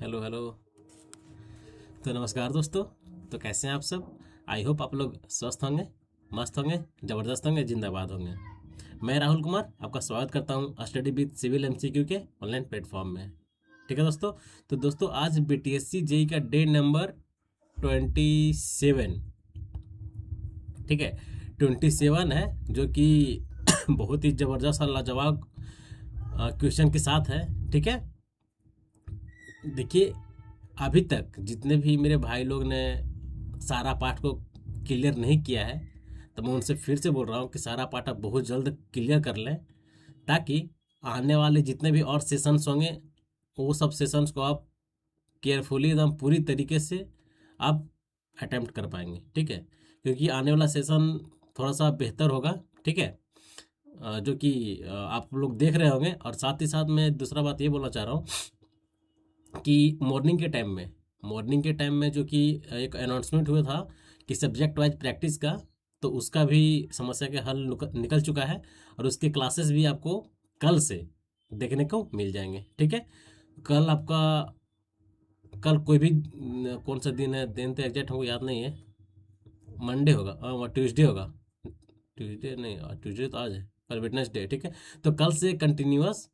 Hello hello. तो नमस्कार दोस्तों। तो कैसे हैं आप सब? आई होप आप लोग स्वस्थ होंगे, मस्त होंगे, ज़बरदस्त होंगे, जिंदाबाद होंगे। मैं राहुल कुमार आपका स्वागत करता हूं स्टडी विद सिविल एमसीक्यू के ऑनलाइन प्लेटफॉर्म में। ठीक है दोस्तों। तो दोस्तों आज बीटीएससी जेई का डे नंबर 27, ठीक है, 27 है, जो कि बहुत ही ज़बरदस्त और लाजवाब क्वेश्चन के साथ है। ठीक है, देखिए, अभी तक जितने भी मेरे भाई लोग ने सारा पाठ को क्लियर नहीं किया है, तो मैं उनसे फिर से बोल रहा हूँ कि सारा पाठ आप बहुत जल्द क्लियर कर लें, ताकि आने वाले जितने भी और सेशंस होंगे वो सब सेशंस को आप केयरफुली एकदम पूरी तरीके से आप अटेम्प्ट कर पाएंगे। ठीक है, क्योंकि आने वाला सेशन थोड़ा सा बेहतर होगा। ठीक है, जो कि आप लोग देख रहे होंगे। और साथ ही साथ मैं दूसरा बात ये बोलना चाह रहा हूँ कि मॉर्निंग के टाइम में जो कि एक अनाउंसमेंट हुआ था कि सब्जेक्ट वाइज प्रैक्टिस का, तो उसका भी समस्या के हल निकल चुका है, और उसके क्लासेस भी आपको कल से देखने को मिल जाएंगे। ठीक है, कल आपका, कल कोई भी कौन सा दिन है, दिन तो एग्जैक्ट हमको याद नहीं है। मंडे होगा, ट्यूसडे होगा। ट्यूसडे नहीं, ट्यूसडे तो आज है, कल वेडनेसडे। ठीक है, तो कल से कंटिन्यूअस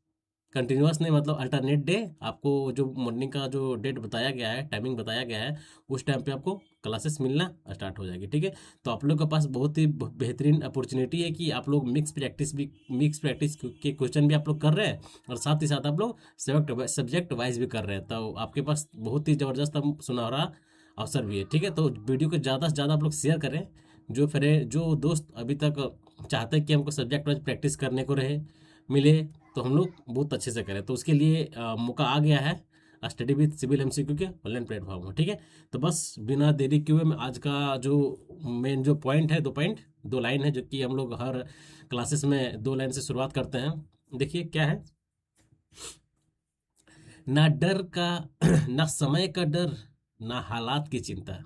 नहीं, मतलब अल्टरनेट डे आपको जो मॉर्निंग का जो डेट बताया गया है, टाइमिंग बताया गया है, उस टाइम पे आपको क्लासेस मिलना स्टार्ट हो जाएगी। ठीक है, तो आप लोग के पास बहुत ही बेहतरीन अपॉर्चुनिटी है कि आप लोग मिक्स प्रैक्टिस के क्वेश्चन भी आप लोग कर रहे हैं, और साथ ही साथ आप लोग सब्जेक्ट वाइज भी कर रहे हैं। तो आपके पास बहुत ही ज़बरदस्त सुनहरा अवसर भी है। ठीक है, तो वीडियो को ज़्यादा से ज़्यादा आप लोग शेयर करें। जो दोस्त अभी तक चाहते हैं कि हमको सब्जेक्ट वाइज प्रैक्टिस करने को रहे मिले, तो हम लोग बहुत अच्छे से करें, तो उसके लिए मौका आ गया है स्टडी विद सिविल एमसीक्यू के ऑनलाइन प्लेटफॉर्म में। ठीक है, तो बस बिना देरी किए हुए मैं आज का जो मेन जो पॉइंट है, दो लाइन है, जो कि हम लोग हर क्लासेस में 2 लाइन से शुरुआत करते हैं। देखिए क्या है। ना डर का ना समय का डर, ना हालात की चिंता।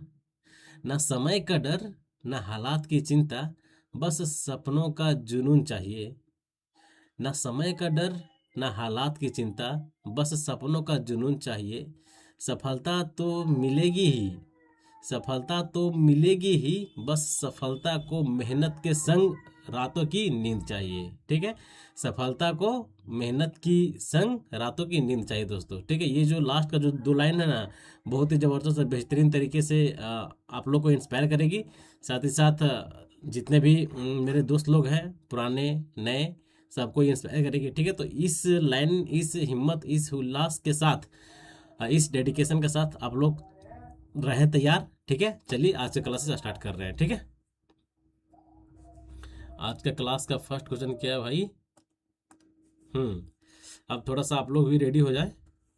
ना समय का डर, ना हालात की चिंता, बस सपनों का जुनून चाहिए। ना समय का डर, ना हालात की चिंता, बस सपनों का जुनून चाहिए। सफलता तो मिलेगी ही, सफलता तो मिलेगी ही, बस सफलता को मेहनत के संग रातों की नींद चाहिए। ठीक है, सफलता को मेहनत की संग रातों की नींद चाहिए दोस्तों। ठीक है, ये जो लास्ट का जो 2 लाइन है ना, बहुत ही ज़बरदस्त और बेहतरीन तरीके से आप लोग को इंस्पायर करेगी। साथ ही साथ जितने भी मेरे दोस्त लोग हैं, पुराने नए, सबको इंस्पायर करेगी। ठीक है, तो इस लाइन, इस हिम्मत, इस उल्लास के साथ, इस डेडिकेशन के साथ आप लोग रहे तैयार। ठीक है, चलिए आज से क्लासेस स्टार्ट कर रहे हैं। ठीक है, आज का क्लास का फर्स्ट क्वेश्चन क्या है भाई? अब थोड़ा सा आप लोग भी रेडी हो जाए।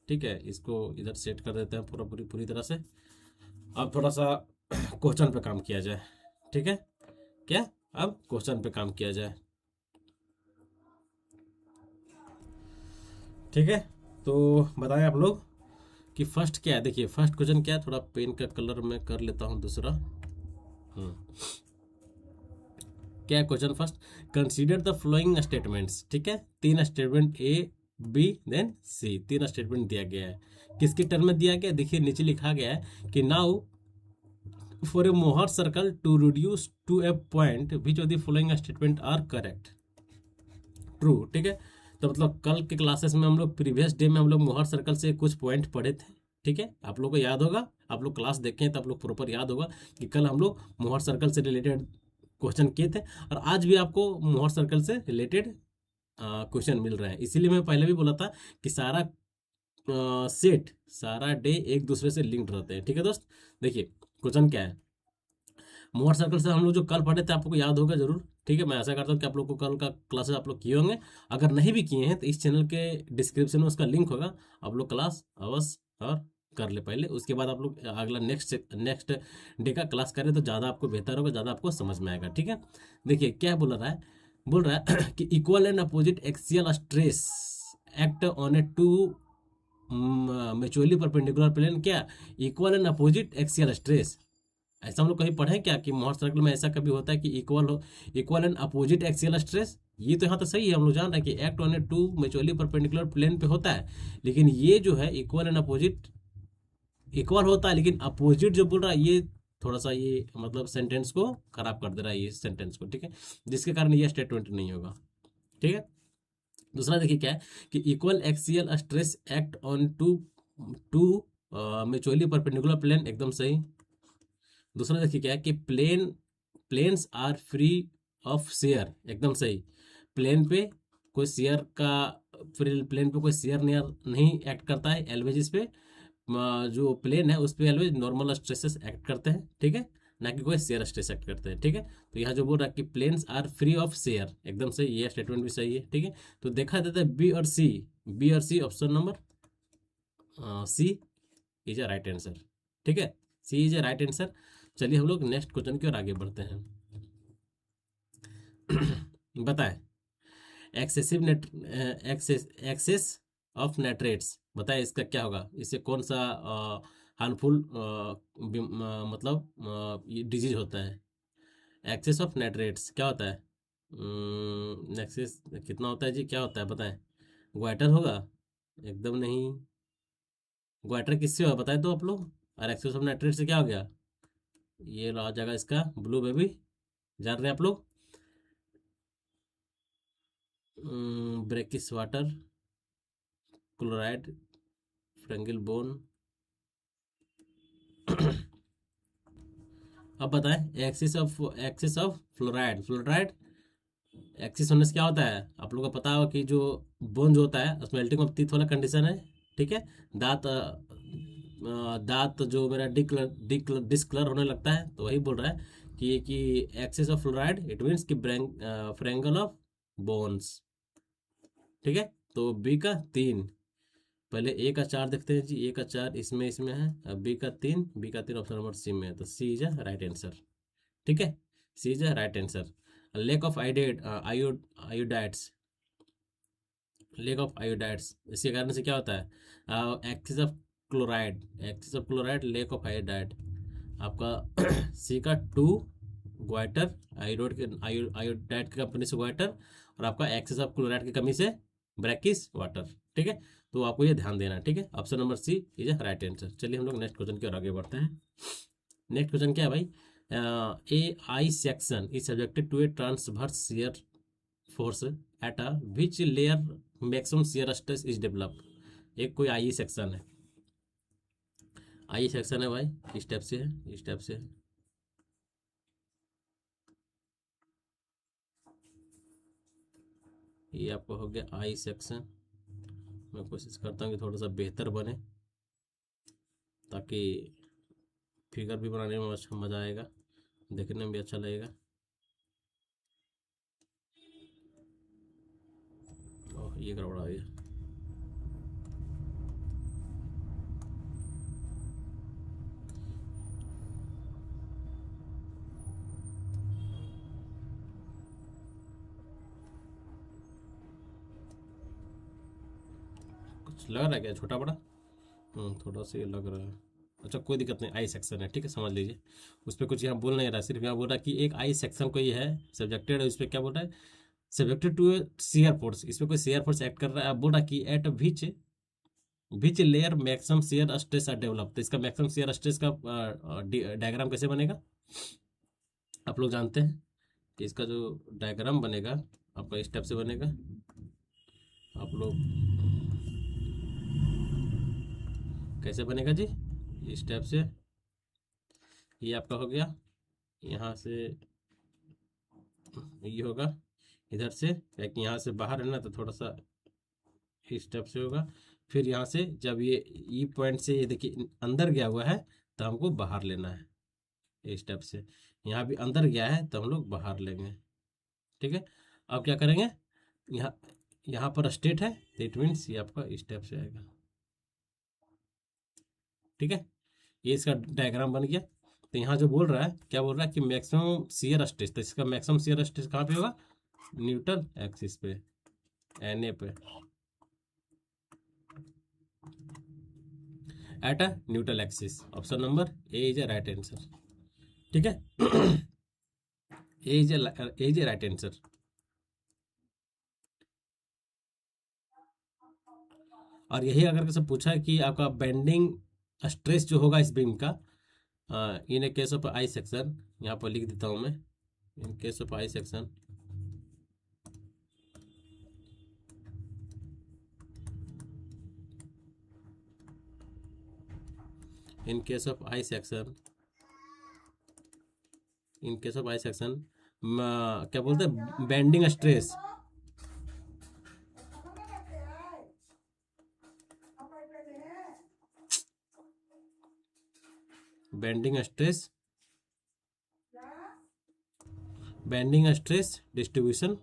ठीक है, इसको इधर सेट कर देते हैं पूरी तरह से। अब थोड़ा सा क्वेश्चन पे काम किया जाए। ठीक है, क्या, अब क्वेश्चन पे काम किया जाए। ठीक है, तो बताएं आप लोग कि फर्स्ट क्या है। देखिए फर्स्ट क्वेश्चन क्या है, थोड़ा पेन का कलर मैं कर लेता हूँ दूसरा। हम्म क्या है question first? Consider the flowing statements. ठीक है, 3 statement A B then C, 3 statement दिया गया है। किसके टर्म में दिया गया? देखिए नीचे लिखा गया है कि now for a Mohr circle to reduce to a point which of the following statement are correct, true. ठीक है, तो मतलब कल के क्लासेस में हम लोग, प्रीवियस डे में हम लोग मोहर सर्कल से कुछ पॉइंट पढ़े थे। ठीक है, आप लोग को याद होगा, आप लोग क्लास देखें तो आप लोग प्रॉपर याद होगा कि कल हम लोग मोहर सर्कल से रिलेटेड क्वेश्चन किए थे, और आज भी आपको मोहर सर्कल से रिलेटेड क्वेश्चन मिल रहे हैं। इसीलिए मैं पहले भी बोला था कि सारा सेट, सारा डे एक दूसरे से लिंक्ड रहते हैं। ठीक है दोस्त, देखिए क्वेश्चन क्या है। मोहर सर्कल से हम लोग जो कल पढ़े थे, आपको याद होगा जरूर। ठीक है, मैं ऐसा करता हूँ कि आप लोग को कल का क्लासेस आप लोग किए होंगे। अगर नहीं भी किए हैं तो इस चैनल के डिस्क्रिप्शन में उसका लिंक होगा, आप लोग क्लास अवश्य और कर ले पहले, उसके बाद आप लोग अगला नेक्स्ट डे का क्लास करें तो ज़्यादा आपको बेहतर होगा, ज़्यादा आपको समझ में आएगा। ठीक है, देखिए क्या बोल रहा है कि equal and opposite axial stress act on a two mutually perpendicular plane. क्या? Equal and opposite axial stress. ऐसा हम लोग कहीं पढ़े क्या कि मोहर सर्कल में ऐसा कभी होता है कि equal and opposite axial stress? ये तो यहाँ तो सही है, हम लोग जान रहे हैं कि act on a two mutually perpendicular plane पे होता है, लेकिन ये जो है इक्वल एंड अपोजिट इक्वल होता है, लेकिन अपोजिट जो बोल रहा है ये थोड़ा सा ये मतलब सेंटेंस को खराब कर दे रहा है, ये सेंटेंस को, ठीक है, जिसके कारण ये स्टेटमेंट नहीं होगा, ठीक है। दूसरा देखिए क्या है कि equal axial stress act on two two mutually perpendicular plane, एकदम सही। दूसरा देखिए क्या है कि planes are free of shear, एकदम सही। प्लेन पे कोई शेयर का प्लेन पे कोई शेयर नहीं एक्ट करता है एलवेज पे, जो प्लेन है उस पे एलवेज नॉर्मल स्ट्रेसेस एक्ट करते हैं, ठीक है, ना कि कोई शेयर स्ट्रेस एक्ट करते हैं, ठीक है। तो यहाँ जो बोल रहा है कि planes are free of shear, एकदम सही, ये स्टेटमेंट भी सही है, ठीक है। तो देखा जाता है बी और सी, बी और C option number C is a right answer, ठीक है, C is a right answer. चलिए हम लोग नेक्स्ट क्वेश्चन की ओर आगे बढ़ते हैं। बताएं excessive net access of nitrates, बताएं इसका क्या होगा, इससे कौन सा हार्मफुल मतलब ये डिजीज होता है। एक्सेस ऑफ नाइट्रेट्स क्या होता है, एक्सेस कितना होता है जी, क्या होता है बताएं। ग्वाइटर होगा, एकदम नहीं। ग्वाइटर किससे होगा बताएं तो आप लोग, और एक्सेस ऑफ नाइट्रेट से क्या हो गया, ये आ जाएगा इसका ब्लू बेबी, जान रहे हैं आप लोग, ब्रेकिस वाटर, क्लोराइड, फ्रेंगिल बोन। अब बताएं axis of fluoride, fluoride axis होने से क्या होता है, आप लोगों को पता होगा कि जो बोन जो होता है उसमें मेल्टिंग ऑफ टीथ वाला कंडीशन है, ठीक है। दांत दांत जो मेरा डिस्कलर होने लगता है, तो वही बोल रहा है कि axis of fluoride it means कि फ्रेंगल ऑफ बोन्स, ठीक है। तो बी का 3, पहले ए का 4 देखते हैं जी, ए का 4 इसमें इसमें है, अब बी का 3, बी का 3 ऑप्शन नंबर सी में है, तो C is a right answer, ठीक है, C is a right answer. Lack of iodides, lack of iodides, इसके कारण से क्या होता है, excess of chloride, excess of chloride, lack of iodide, आपका सी का 2 ग्वाइटर, आयोडाइड की कंपनी से ग्वाइटर, और आपका एक्सिस ऑफ क्लोराइड की कमी से ब्रैकिस वाटर, ठीक है। तो आपको ये ध्यान देना है, ठीक है, option number C is a right answer. चलिए हम लोग नेक्स्ट क्वेश्चन की ओर आगे बढ़ते हैं। नेक्स्ट क्वेश्चन क्या है भाई, a I section is subjected to a transverse shear force at a which layer maximum shear stress is develop, एक कोई आई सेक्शन है, आई सेक्शन है भाई, इस टाइप से है, इस टाइप से है। ये आपको हो गया आई सेक्शन। मैं कोशिश करता हूँ कि थोड़ा सा बेहतर बने, ताकि फिगर भी बनाने में अच्छा मज़ा आएगा, देखने में भी अच्छा लगेगा। ओह ये गड़बड़ा हो गया। कुछ लग रहा है क्या छोटा बड़ा, थोड़ा सा ये लग रहा है। अच्छा कोई दिक्कत नहीं, आई सेक्शन है, ठीक है, समझ लीजिए। उस पर कुछ यहाँ बोल नहीं रहा, सिर्फ यहाँ बोल रहा है कि एक आई सेक्शन को ये है सब्जेक्टेड है, उस पर क्या बोल रहा है, सब्जेक्टेड टू शेयर फोर्स, इस पर कोई शेयर फोर्स एक्ट कर रहा है। अब बोल रहा कि at which layer maximum shear stress are develop, तो इसका मैक्सिमम शेयर स्ट्रेस का डायग्राम कैसे बनेगा, आप लोग जानते हैं कि इसका जो डायग्राम बनेगा आपका इस टाइप से बनेगा, आप लोग कैसे बनेगा जी, इस टाइप से। ये आपका हो गया, यहाँ से ये होगा, इधर से एक यहाँ से बाहर है ना, तो थोड़ा सा इस टाइप से होगा। फिर यहाँ से जब ये ई पॉइंट से ये देखिए अंदर गया हुआ है, तो हमको बाहर लेना है, इस टाइप से। यहाँ भी अंदर गया है तो हम लोग बाहर लेंगे, ठीक है। अब क्या करेंगे, यहाँ यहाँ पर स्टेट है, तो इट मीन्स ये आपका इस टाइप से आएगा, ठीक है। ये इसका डायग्राम बन गया। तो यहाँ जो बोल रहा है, क्या बोल रहा है कि मैक्सिमम शियर स्ट्रेस, तो इसका मैक्सिमम शियर स्ट्रेस कहाँ पे होगा, न्यूट्रल एक्सिस पे, एन ए पे, at a neutral axis, option number A is a right answer, ठीक है। ए इज ए राइट आंसर। और यही अगर किसी पूछा कि आपका बेंडिंग स्ट्रेस जो होगा इस बीम का, in case of I section, यहाँ पर लिख देता हूँ मैं, in case of I section, in case of I section, in case of I section, क्या बोलते हैं, bending stress, bending stress, bending stress distribution,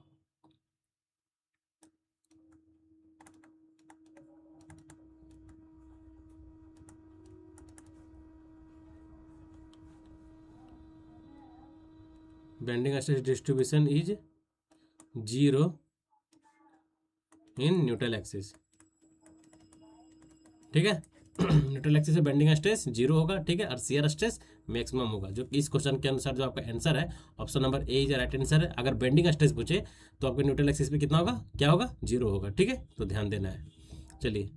bending stress distribution is zero in neutral axis, ठीक है। न्यूट्रल एक्सिस से bending stress zero होगा, ठीक है, और शियर स्ट्रेस मैक्सिमम होगा, जो इस क्वेश्चन के अनुसार जो आपका आंसर है option number A is right answer है। अगर बेंडिंग स्ट्रेस पूछे तो आपके न्यूट्रल एक्सिस पे कितना होगा, क्या होगा, जीरो होगा, ठीक है, तो ध्यान देना है। चलिए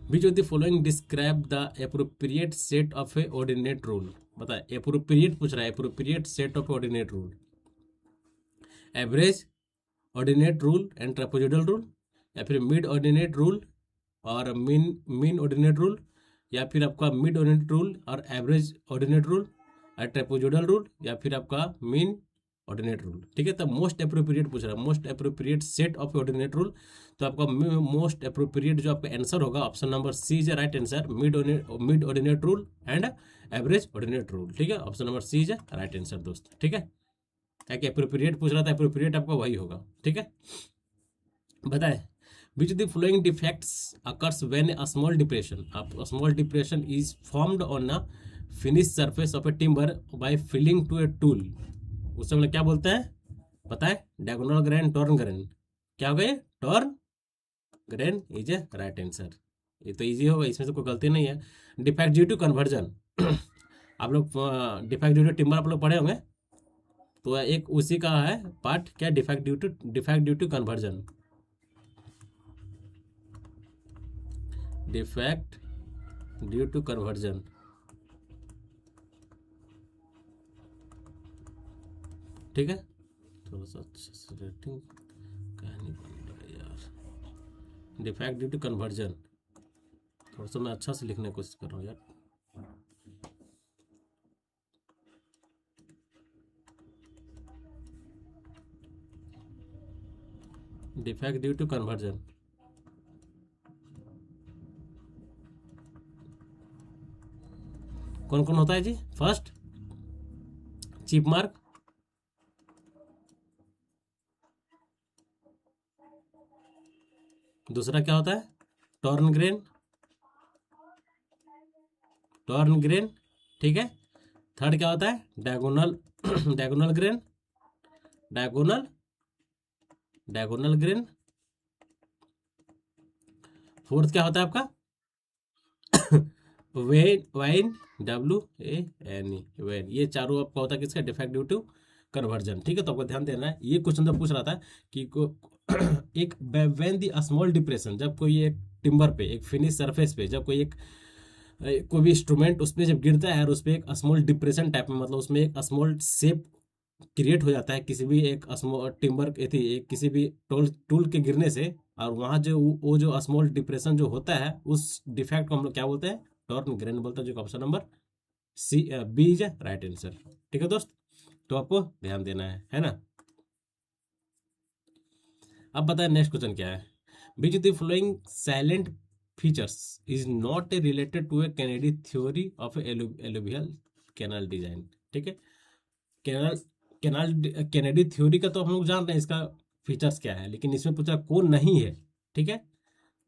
विच of the following describe the appropriate set of A ordinate rule, बताए, एप्रोप्रिएट पूछ रहा है, appropriate set of ordinate rule, average ordinate rule and trapezoidal rule, या फिर मिड ऑर्डिनेट रूल और मीन ऑर्डिनेट रूल, या फिर आपका मिड ऑर्डिनेट रूल और एवरेज ऑर्डिनेट रूल और ट्रेपेजोइडल रूल, या फिर आपका मीन ऑर्डिनेट रूल, ठीक है। तो मोस्ट अप्रोप्रिएट पूछ रहा है, most appropriate set of ordinate rule, तो आपका मोस्ट अप्रोप्रिएट जो आपका आंसर होगा option number C is right answer, mid ordinate rule and average ordinate rule, ठीक है, option number C is right answer दोस्त, ठीक है। ताकि अप्रोप्रिएट पूछ रहा था, अप्रोप्रिएट आपका वही होगा, ठीक है। बताए which the following defects occurs when a small depression, अब small depression is formed on a finish surface of a timber by filling to a tool, उस समय क्या बोलते हैं, पता है, डायगोनल ग्रेन, टॉर्न ग्रेन, क्या हो गए, torn grain is a right answer, ये तो इजी होगा, इसमें से कोई गलती नहीं है। डिफेक्ट ड्यू टू कन्वर्जन, आप लोग डिफेक्ट ड्यू टू टिम्बर आप लोग पढ़े होंगे, तो एक उसी का है पार्ट, क्या, defect due to conversion, defect due to conversion, ठीक है। थोड़ा सा अच्छे से रेटिंग कहानी बन रहा है यार, डिफेक्ट ड्यू टू कन्वर्जन, थोड़ा सा मैं अच्छा से लिखने की कोशिश कर रहा हूँ यार, डिफेक्ट ड्यू टू कन्वर्जन, कौन कौन होता है जी, फर्स्ट चिप मार्क, दूसरा क्या होता है, टॉर्न ग्रेन, टॉर्न ग्रेन, ठीक है। थर्ड क्या होता है, diagonal diagonal grain, diagonal diagonal grain, fourth क्या होता है आपका वेन वाइन, WANE वेन, ये चारों आपका होता है किसका, डिफेक्ट ड्यू टू कन्वर्जन, ठीक है। तो आपको ध्यान देना है, ये क्वेश्चन तो पूछ रहा था कि एक व्हेन द स्मॉल डिप्रेशन, जब कोई एक टिम्बर पे, एक फिनिश सरफेस पे, जब कोई एक कोई भी इंस्ट्रूमेंट उस पर जब गिरता है और उस पर एक स्मॉल डिप्रेशन टाइप में, मतलब उसमें एक स्मॉल शेप क्रिएट हो जाता है किसी भी एक स्मॉल टिम्बर एक किसी भी टूल टूल के गिरने से, और वहाँ जो वो जो स्मॉल डिप्रेशन जो होता है, उस डिफेक्ट को हम लोग क्या बोलते हैं, टॉर्न ग्रेन बोलते हैं, जो option number C B is right answer, ठीक है दोस्त, तो आपको ध्यान देना है ना। अब बताएं नेक्स्ट क्वेश्चन क्या है, which the following silent features is not related to a Kennedy theory of alluvial canal design, ठीक है। कैनाल कैनाल कैनेडी थ्योरी का तो हम लोग जान रहे हैं इसका फीचर्स क्या है, लेकिन इसमें पूछा कौन नहीं है, ठीक है।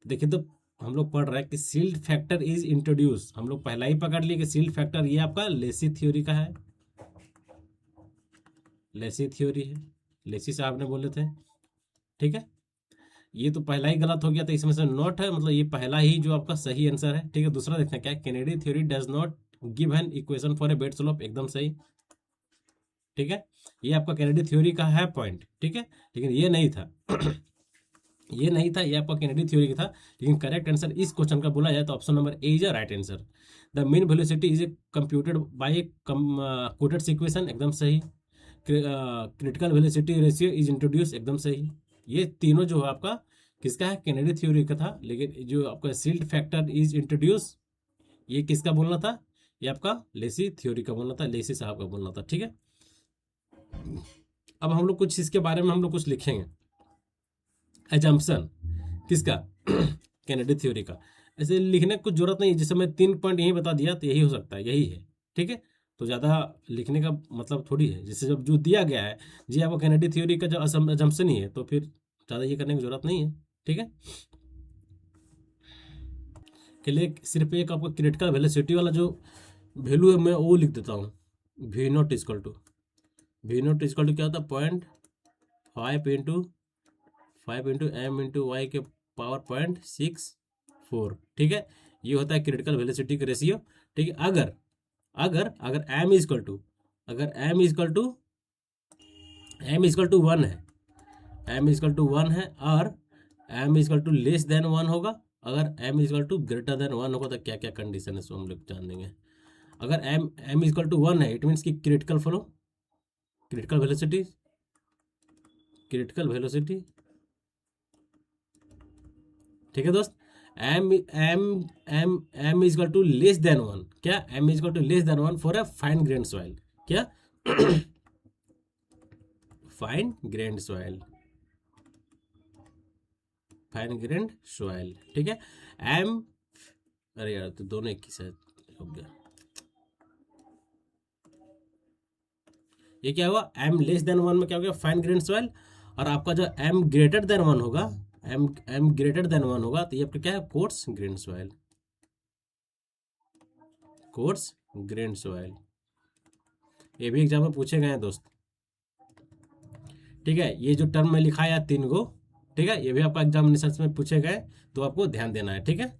देखिए तो हम लोग पढ़ रहे हैं कि सील्ड फैक्टर इज इंट्रोड्यूस, हम लोग पहला ही पकड़ लिए कि सील्ड फैक्टर ये आपका लेसी थ्योरी का है, लेसी थ्योरी है, लेसी साहब ने बोले थे, ठीक है। ये तो पहला ही गलत हो गया, तो इसमें से नॉट है, मतलब ये पहला ही जो आपका सही आंसर है, ठीक है। दूसरा देखते हैं क्या है, Kennedy theory does not give an equation for a bed slope, एकदम सही, ठीक है। ये आपका कैनेडी थ्योरी का है पॉइंट, ठीक है, लेकिन ये नहीं था ये नहीं था, ये आपका केनेडी थ्योरी का था। लेकिन करेक्ट आंसर इस क्वेश्चन का बोला जाए तो option number A is a right answer. The mean velocity is a computed by a quoted equation, एकदम सही। Critical velocity ratio is introduce, एकदम सही। ये तीनों जो है आपका किसका है, केनेडी थ्योरी का था। लेकिन जो आपका सील्ड फैक्टर इज इंट्रोड्यूस, ये किसका बोलना था, ये आपका लेसी थ्योरी का बोलना था, लेसी साहब का बोलना था, ठीक है। अब हम लोग कुछ इसके बारे में हम लोग कुछ लिखेंगे। एजम्पशन किसका, कैनेडी थ्योरी का। ऐसे लिखने की कुछ जरूरत नहीं, जैसे मैं 3 पॉइंट यही बता दिया तो यही हो सकता है, यही है, ठीक है। तो ज़्यादा लिखने का मतलब थोड़ी है, जैसे जब जो दिया गया है जी आपको कैनेडी थ्योरी का जो एजम्पशन ही है, तो फिर ज़्यादा ये करने की जरूरत नहीं है, ठीक है। के लिए सिर्फ एक आपको क्रिटिकल वेलोसिटी वाला जो वैल्यू है मैं वो लिख देता हूँ। V not equal to, V not equal to क्या होता है, 0.5 इंटू एम इंटू वाई के पावर 0.64, ठीक है। ये होता है क्रिटिकल वेलोसिटी का रेशियो, ठीक है। अगर अगर अगर एम इजकल टू, अगर एम इजकल टू 1 है, एम इजकल टू 1 है, और M equal to less than 1 होगा, अगर M equal to greater than 1 होगा, तो क्या क्या कंडीशन है सो हम लोग जान देंगे। अगर एम इजकल टू 1 है, इट मीन्स की critical flow, critical velocity, critical velocity, ठीक है दोस्त। M M M M equal to less than 1, क्या M equal to less than 1 for a fine grain soil, क्या fine grain soil, fine grain soil, ठीक है। M, अरे यार तो दोनों एक ही साथ हो गया, ये क्या हुआ, एम लेस देन 1 में क्या हो गया, फाइन ग्रेन सॉइल। और आपका जो एम ग्रेटर देन 1 होगा, एम ग्रेटर देन 1 होगा, तो ये आपका क्या है, coarse grain soil, coarse grain soil. ये भी एग्जाम में पूछे गए हैं दोस्त, ठीक है। ये जो टर्म में लिखा है 3 गो, ठीक है, ये भी आपका एग्जामिनेशन में पूछे गए, तो आपको ध्यान देना है, ठीक है।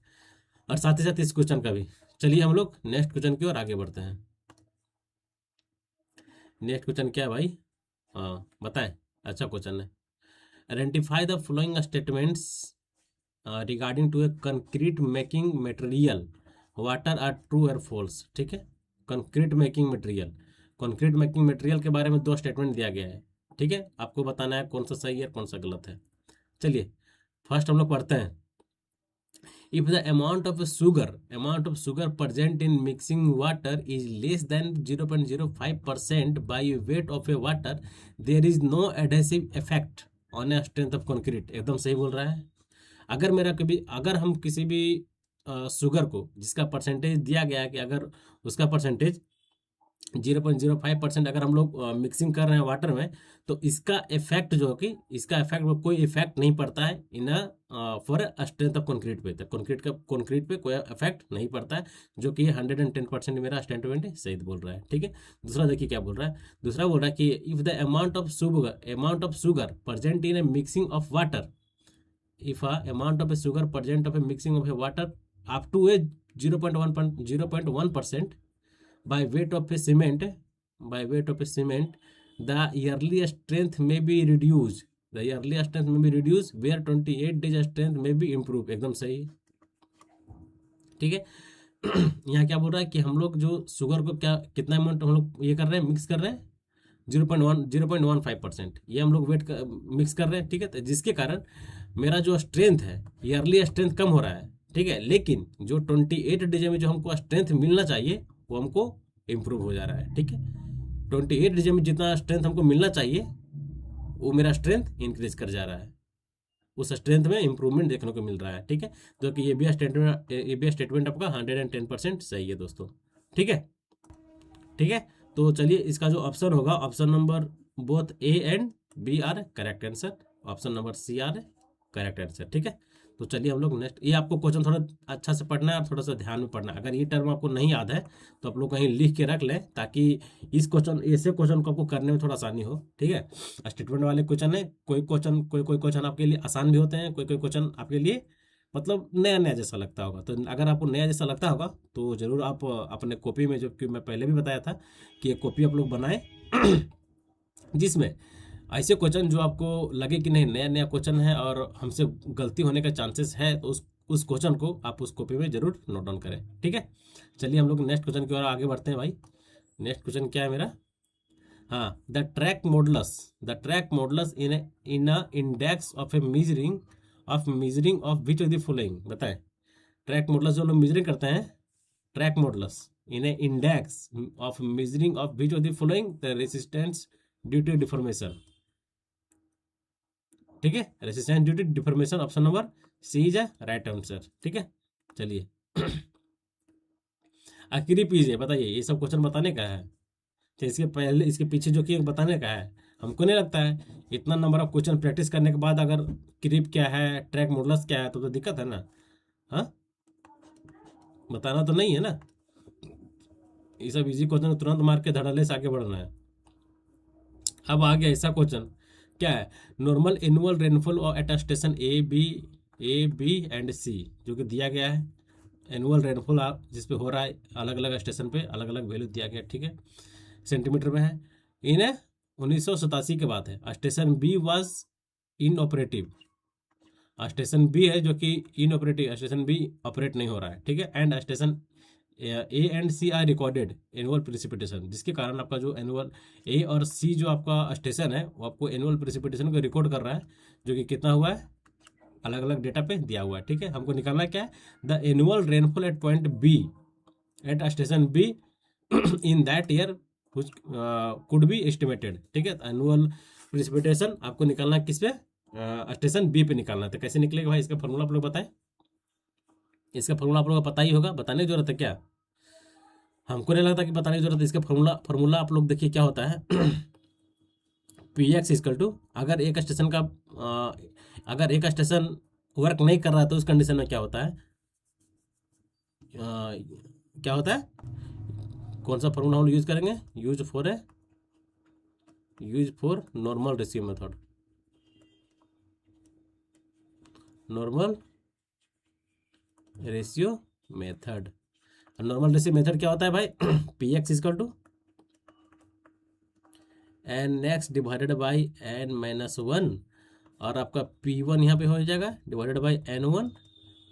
और साथ ही साथ इस क्वेश्चन का भी। चलिए हम लोग नेक्स्ट क्वेश्चन की ओर आगे बढ़ते हैं। नेक्स्ट क्वेश्चन क्या है भाई, हाँ बताएं, अच्छा क्वेश्चन है। Identify the following statements regarding to a concrete making material, water are true और फॉल्स, ठीक है। Concrete making material, concrete making material के बारे में 2 स्टेटमेंट दिया गया है, ठीक है। आपको बताना है कौन सा सही है कौन सा गलत है। चलिए फर्स्ट हम लोग पढ़ते हैं। If the amount of sugar present in mixing water is less than 0.05% by weight of a water, there is no adhesive effect on a strength of concrete, एकदम सही बोल रहा है। अगर मेरा कभी, अगर हम किसी भी शुगर को जिसका परसेंटेज दिया गया है कि अगर उसका परसेंटेज 0.05% अगर हम लोग मिक्सिंग कर रहे हैं वाटर में, तो इसका इफेक्ट जो कि इसका इफेक्ट कोई इफेक्ट नहीं पड़ता है in for strength of concrete पे, तो कंक्रीट पे कोई इफेक्ट नहीं पड़ता है, जो कि 110% मेरा स्टेटमेंट सही बोल रहा है, ठीक है। दूसरा देखिए क्या बोल रहा है, दूसरा बोल रहा है कि if the amount of sugar present in A mixing of water, if a amount of a sugar present of a mixing of a water up to a 0.1% by weight of a cement, the yearly strength may be reduced, where 28 days strength may be improved, एकदम सही, ठीक है। यहाँ क्या बोल रहा है कि हम लोग जो शुगर को क्या कितना अमाउंट हम लोग ये कर रहे हैं, मिक्स कर रहे हैं 0.15%, ये हम लोग वेट मिक्स कर रहे हैं, ठीक है। तो जिसके कारण मेरा जो स्ट्रेंथ है, ईयरली स्ट्रेंथ कम हो रहा है, ठीक है। लेकिन जो 28 डेज में जो हमको स्ट्रेंथ मिलना चाहिए वो हमको इम्प्रूव हो जा रहा है, ठीक है। 28 डेज में जितना स्ट्रेंथ हमको मिलना चाहिए वो मेरा स्ट्रेंथ इंक्रीज कर जा रहा है, उस स्ट्रेंथ में इंप्रूवमेंट देखने को मिल रहा है, ठीक है। जो कि ये भी स्टेटमेंट आपका 110% सही है दोस्तों, ठीक है, ठीक है। तो चलिए इसका जो ऑप्शन होगा, option number both A and B are correct answer, option number C are correct answer, ठीक है। तो चलिए हम लोग नेक्स्ट, ये आपको क्वेश्चन थोड़ा अच्छा से पढ़ना है और थोड़ा सा ध्यान में पढ़ना है। अगर ये टर्म आपको नहीं याद है तो आप लोग कहीं लिख के रख लें, ताकि इस क्वेश्चन ऐसे क्वेश्चन को आपको करने में थोड़ा आसानी हो, ठीक है। स्टेटमेंट वाले क्वेश्चन है, कोई क्वेश्चन आपके लिए आसान भी होते हैं, कोई क्वेश्चन आपके लिए मतलब नया नया जैसा लगता होगा। तो अगर आपको नया जैसा लगता होगा तो ज़रूर आप अपने कॉपी में, जो कि मैं पहले भी बताया था कि एक कॉपी आप लोग बनाएं जिसमें ऐसे क्वेश्चन जो आपको लगे कि नहीं नया नया क्वेश्चन है और हमसे गलती होने का चांसेस है, तो उस क्वेश्चन को आप उस कॉपी में जरूर नोट डाउन करें। ठीक है, चलिए हम लोग नेक्स्ट क्वेश्चन की ओर आगे बढ़ते हैं भाई। नेक्स्ट क्वेश्चन क्या है मेरा? हाँ, the track modulus in a index of a measuring of which of the following. बताएं, ट्रैक मॉडुलस जो लोग मेजरिंग करते हैं, track modulus in a index of measuring of which of the following the resistance due to deformation. ठीक है, resistance due to deformation, option number C is a right answer. ठीक है, चलिए आखिरी पीस है, बताइए ये सब क्वेश्चन बताने का है, तो इसके पहले इसके पीछे जो कि बताने का है। हमको नहीं लगता है इतना नंबर ऑफ क्वेश्चन प्रैक्टिस करने के बाद अगर क्रीप क्या है, ट्रैक मॉडुलस क्या है, तो दिक्कत है ना। हाँ, बताना तो नहीं है ना, ये सब इजी क्वेश्चन तुरंत मार के धड़ल्ले से आगे बढ़ना है। अब आ गया ऐसा क्वेश्चन, क्या है? Normal annual rainfall at station A B and C, जो कि दिया गया है। एनुअल रेनफॉल जिसपे हो रहा है, अलग अलग स्टेशन पे अलग अलग वैल्यू दिया गया, ठीक है, सेंटीमीटर में है। इन्हें 1987 के बाद है। Station B was inoperative, station B है जो कि inoperative, station B operate नहीं हो रहा है। ठीक है, and station A and C are recorded annual precipitation, जिसके कारण आपका जो एनुअल ए और सी जो आपका स्टेशन है वो आपको एनुअल प्रेसिपिटेशन को रिकॉर्ड कर रहा है, जो कि कितना हुआ है अलग अलग डेटा पे दिया हुआ है। ठीक है, हमको निकालना क्या है? The annual rainfall at point B at station B in that year could be estimated. ठीक है, एनुअल प्रेसिपिटेशन आपको निकालना किस पे? स्टेशन बी पे निकालना है। तो कैसे निकलेगा भाई, इसका फॉर्मूला आप लोग बताएं। इसका फॉर्मूला आप लोगों को पता ही होगा, बताने की जरूरत है क्या? हमको नहीं लगता कि बताने की जरूरत है। इसका फॉर्मूला आप लोग देखिए क्या होता है। पी एक्स इजकल टू, अगर एक स्टेशन का अगर एक स्टेशन वर्क नहीं कर रहा है तो उस कंडीशन में क्या होता है? क्या होता है? कौन सा फॉर्मूला हम यूज करेंगे? Use for normal ratio method. Normal ratio method, normal ratio method क्या होता है भाई? P X equal to N X divided by N minus one, और आपका पी वन यहाँ पे हो जाएगा डिवाइडेड बाई एन वन,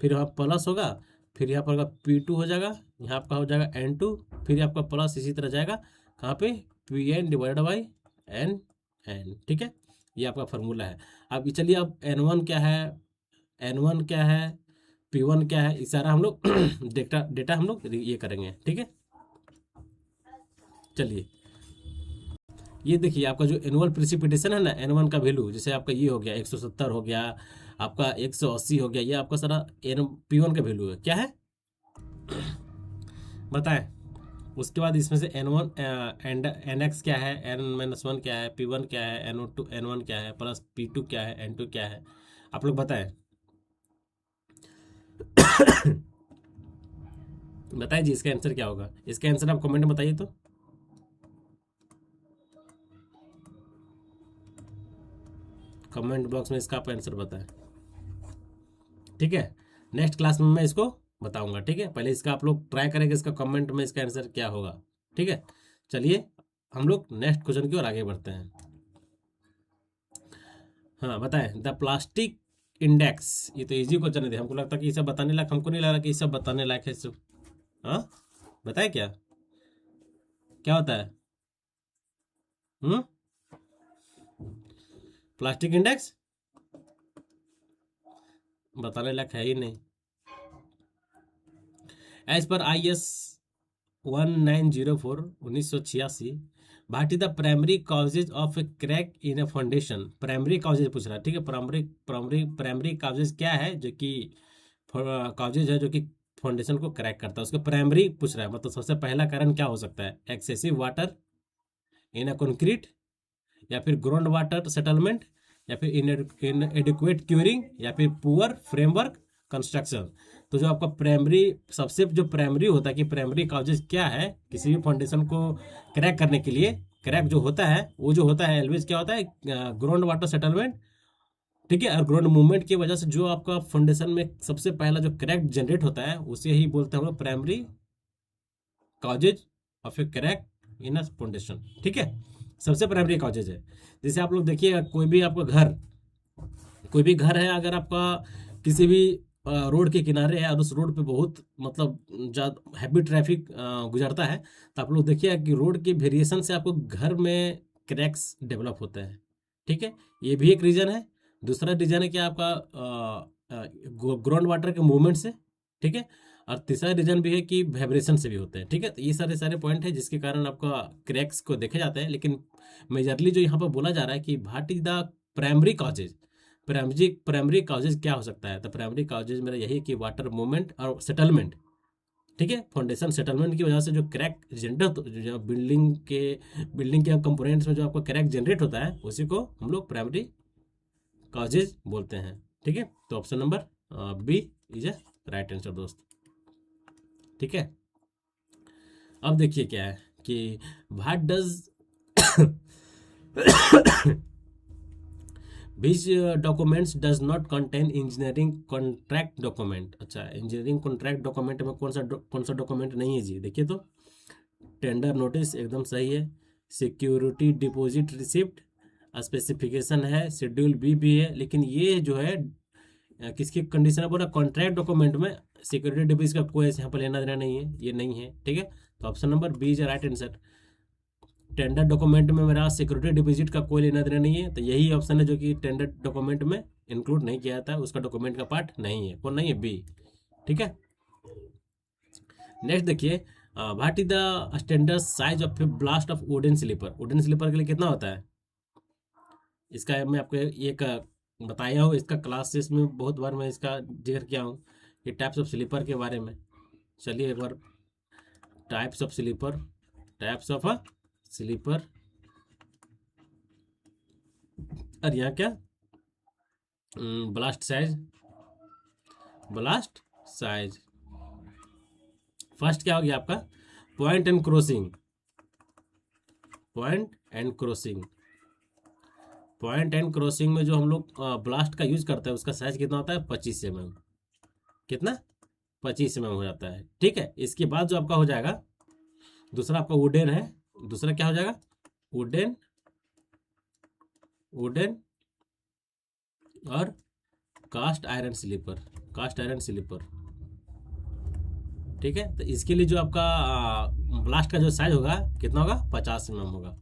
फिर यहाँ प्लस होगा, फिर यहाँ पर पी टू हो जाएगा, यहाँ आपका हो जाएगा एन टू, फिर आपका प्लस इसी तरह जाएगा कहाँ पे? P N divided by N N. ठीक है, ये आपका फॉर्मूला है। अब चलिए, अब एन वन क्या है, एन वन क्या है, पी वन क्या है, इस सारा हम लोग डेटा हम लोग ये करेंगे। ठीक है, चलिए ये देखिए आपका जो एनुअल प्रेसिपिटेशन है ना, एन वन का वैल्यू, जैसे आपका ये हो गया 170 हो गया, आपका 180 हो गया, ये आपका सारा एन पी वन का वैल्यू है। क्या है बताएं? उसके बाद इसमें से N one and N X क्या है, एन माइनस वन क्या है, पी वन क्या है, एन वन क्या है, प्लस पी टू क्या है, एन टू क्या है, आप लोग बताएं। बताइए जी, इसका आंसर क्या होगा? इसका आंसर आप कमेंट में बताइए तो। कमेंट बॉक्स में इसका आप आंसर बताएं। ठीक है, नेक्स्ट क्लास में मैं इसको बताऊंगा। ठीक है, पहले इसका आप लोग ट्राई करेंगे, इसका कमेंट में इसका आंसर क्या होगा। ठीक है, चलिए हम लोग नेक्स्ट क्वेश्चन की ओर आगे बढ़ते हैं। हाँ बताएं, द प्लास्टिक इंडेक्स, ये तो इजी क्वेश्चन है, हमको लगता है कि ये सब बताने लायक, हमको नहीं लग रहा कि ये सब बताने लायक है सब। हाँ बताए क्या क्या होता है? प्लास्टिक इंडेक्स बताने लायक है ही नहीं। As per IS 1904 1986, what is the primary causes of A crack in A foundation. Primary causes पूछ रहा है। ठीक है, प्राइमरी कॉजेज क्या है, जो कि कॉजेज है जो कि फाउंडेशन को क्रैक करता है, उसको प्राइमरी पूछ रहा है। मतलब सबसे पहला कारण क्या हो सकता है? Excessive water in a concrete, या फिर ग्राउंड वाटर सेटलमेंट, या फिर इनएडिक्वेट क्यूरिंग, या फिर पुअर फ्रेमवर्क कंस्ट्रक्शन। तो जो आपका प्राइमरी, सबसे जो प्राइमरी होता है कि प्राइमरी कॉजेज क्या है किसी भी फाउंडेशन को क्रैक करने के लिए, क्रैक जो होता है वो जो होता है ऑलवेज क्या होता है? Ground water settlement. ठीक है, और ग्राउंड मूवमेंट की वजह से जो आपका फाउंडेशन में सबसे पहला जो क्रैक जनरेट होता है उसे ही बोलते हैं हम लोग primary causes of A crack in a foundation. ठीक है, सबसे प्राइमरी कॉजेज है। जैसे आप लोग देखिए, कोई भी घर है, अगर आपका किसी भी रोड के किनारे है और उस रोड पे बहुत मतलब ज़्यादा हैवी ट्रैफिक गुजरता है, तो आप लोग देखिए कि रोड के वेरिएशन से आपको घर में क्रैक्स डेवलप होते हैं। ठीक है, ये भी एक रीज़न है। दूसरा रीज़न है कि आपका ग्राउंड वाटर के मूवमेंट से। ठीक है, और तीसरा रीज़न भी है कि वाइब्रेशन से भी होते हैं। ठीक है, तो ये सारे सारे पॉइंट है जिसके कारण आपका क्रैक्स को देखे जाते हैं। लेकिन मेजरली जो यहाँ पर बोला जा रहा है कि what is the primary causes, primary causes क्या हो सकता है, तो प्राइमरी कॉजेज मेरा यही है कि वाटर मूवमेंट और सेटलमेंट। ठीक है, फाउंडेशन सेटलमेंट की वजह से जो क्रैक जनरेट, जो बिल्डिंग के कंपोनेंट्स में जो आपका क्रैक जनरेट होता है, उसी को हम लोग प्राइमरी कॉजेज बोलते हैं। ठीक है, तो option number B is a right answer दोस्त। ठीक है, अब देखिए क्या है कि what does which documents does not contain engineering contract document. अच्छा, इंजीनियरिंग कॉन्ट्रैक्ट डॉक्यूमेंट में कौन सा डॉक्यूमेंट नहीं है जी? देखिए तो टेंडर नोटिस एकदम सही है, सिक्योरिटी डिपॉजिट रिसिप्ट, स्पेसिफिकेशन है, शेड्यूल बी भी है। लेकिन ये जो है किसकी कंडीशन है, बोला कॉन्ट्रैक्ट डॉक्यूमेंट में सिक्योरिटी डिपॉजिट का कोई यहाँ पर लेना देना नहीं है, ये नहीं है। ठीक है, तो option number B is right answer. Tender document में मेरा सिक्योरिटी डिपॉजिट का कोई लेना देना नहीं है, तो यही ऑप्शन है जो कि टेंडर डॉक्यूमेंट में इंक्लूड नहीं किया जाता है, उसका डॉक्यूमेंट का पार्ट नहीं है। कौन नहीं है? बी। ठीक है, नेक्स्ट देखिए, what is the standard size of a ballast of wooden sleeper. Wooden sleeper के लिए कितना होता है? इसका मैं आपको एक बताया हूँ, इसका क्लासेस में बहुत बार मैं इसका जिक्र किया हूँ, ये टाइप्स ऑफ स्लीपर के बारे में। चलिए एक बार, types of sleeper, types of sleeper, और यहाँ क्या, ballast size, ballast size. First क्या हो गया आपका? Point and crossing, point and crossing. Point and crossing में जो हम लोग ब्लास्ट का यूज करते हैं, उसका साइज कितना होता है? 25 mm। कितना? 25 mm हो जाता है। ठीक है, इसके बाद जो आपका हो जाएगा, दूसरा आपका वुडन है। दूसरा क्या हो जाएगा? वुडन, वुडन और cast iron sleeper, cast iron sleeper. ठीक है, तो इसके लिए जो आपका ब्लास्ट का जो साइज होगा कितना होगा? 50 mm होगा।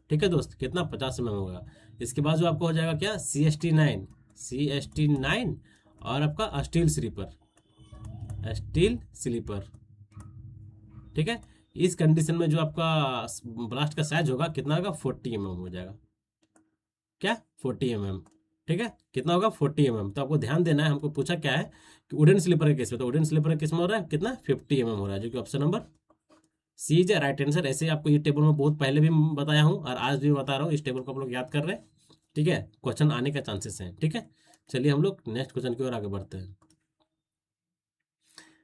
ठीक है दोस्त, कितना? 50 mm होगा। इसके बाद जो आपको हो जाएगा क्या? CST9, CST9 और आपका स्टील स्लीपर, स्टील स्लीपर। ठीक है, इस कंडीशन में जो आपका ब्लास्ट का साइज होगा कितना होगा? 40 mm हो जाएगा। क्या? 40 mm। ठीक है, कितना होगा? 40 mm। तो आपको ध्यान देना है, हमको पूछा क्या है कि वुडन स्लीपर के केस में, तो वुडन स्लीपर के केस में हो रहा है कितना? 50 mm हो रहा है, जो कि option number C is right answer. ऐसे आपको ये टेबल में बहुत पहले भी बताया हूँ और आज भी बता रहा हूँ, इस टेबल को आप लोग याद कर रहे हैं। ठीक है, क्वेश्चन आने का चांसेस हैं। ठीक है, चलिए हम लोग नेक्स्ट क्वेश्चन की ओर आगे बढ़ते हैं।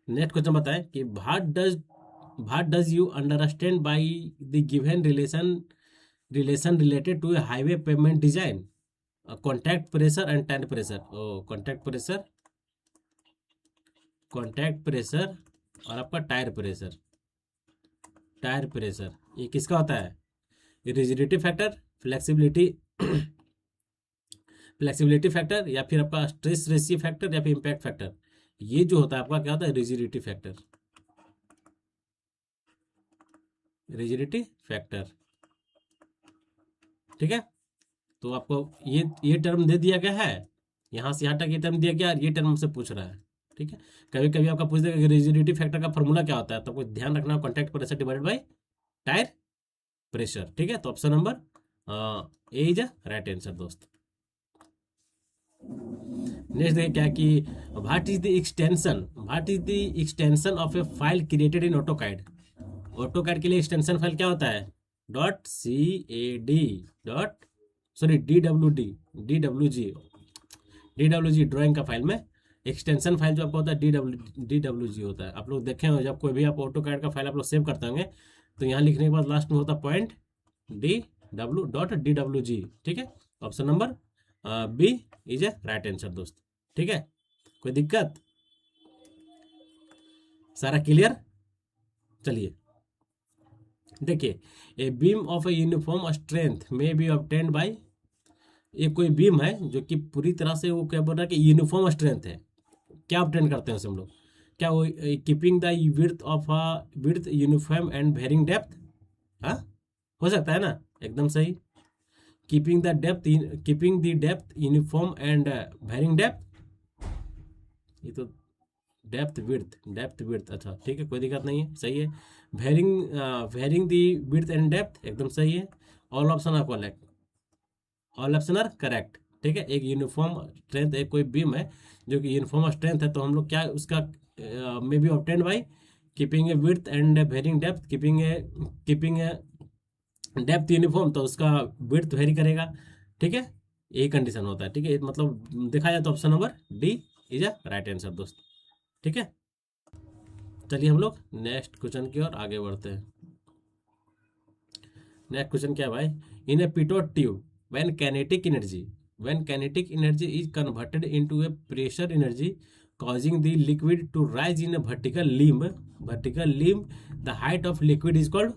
नेक्स्ट क्वेश्चन बताएं कि what does you understand by the given relation related to a highway pavement design, contact pressure and tyre pressure. Oh, contact pressure और आपका टायर प्रेशर, टायर प्रेशर ये किसका होता है? Rigidity factor, flexibility flexibility factor, या फिर आपका stress ratio factor, या फिर इम्पैक्ट फैक्टर। ये जो होता है आपका क्या होता है? Rigidity factor, rigidity factor. ठीक है, तो आपको ये टर्म दे दिया गया है, यहाँ से यहाँ तक ये टर्म दिया गया और ये टर्म हमसे पूछ रहा है। ठीक है, कभी कभी आपका पूछ देगा कि रिजिडिटी फैक्टर का फॉर्मूला क्या होता है, तो आपको ध्यान रखना, contact pressure divided by tyre pressure. ठीक है, तो option number A is right answer दोस्त। नेक्स्ट देखिए क्या कि what is the extension of a file created in AutoCAD. AutoCAD के लिए एक्सटेंशन फाइल क्या होता है? Dot C A D dot sorry D W G drawing का फाइल में एक्सटेंशन फाइल जो आपको होता है डी डब्ल्यू जी होता है। आप लोग देखें हो, जब कोई भी आप ऑटोकैड का फाइल आप लोग सेव करते होंगे, तो यहाँ लिखने के बाद लास्ट में होता है पॉइंट डी डब्ल्यू जी। ठीक है, option number B is a right answer दोस्त। ठीक है, कोई दिक्कत? सारा क्लियर? चलिए देखिए, a beam of a uniform strength may be obtained by, ये कोई बीम है जो कि पूरी तरह से वो क्या बोल रहा है कि यूनिफॉर्म स्ट्रेंथ है। क्या ऑब्टेन करते हैं उसे हम लोग, क्या वो keeping the width of a width uniform and varying depth. हाँ, हो सकता है ना, एकदम सही। Keeping the depth, keeping the depth uniform and varying depth, ये तो डेप्थ विड्थ, अच्छा ठीक है, कोई दिक्कत नहीं है, सही है। Varying, varying the width and depth, एकदम सही है। All option are correct, all option are correct, ठीक है। एक यूनिफॉर्म स्ट्रेंथ, एक कोई बीम है जो कि यूनिफॉर्म स्ट्रेंथ है, तो हम लोग क्या उसका may be obtained by keeping a width and varying depth, keeping a depth uniform, तो उसका विड्थ वेरी करेगा, ठीक है। यही कंडीशन होता है, ठीक है। मतलब देखा जाए तो option number D is a right answer दोस्त, ठीक है। चलिए हम लोग नेक्स्ट क्वेश्चन की ओर आगे बढ़ते हैं। नेक्स्ट क्वेश्चन क्या है भाई, in a pitot tube when kinetic energy is converted into a pressure energy causing the liquid to rise in a vertical limb, the height of liquid is called,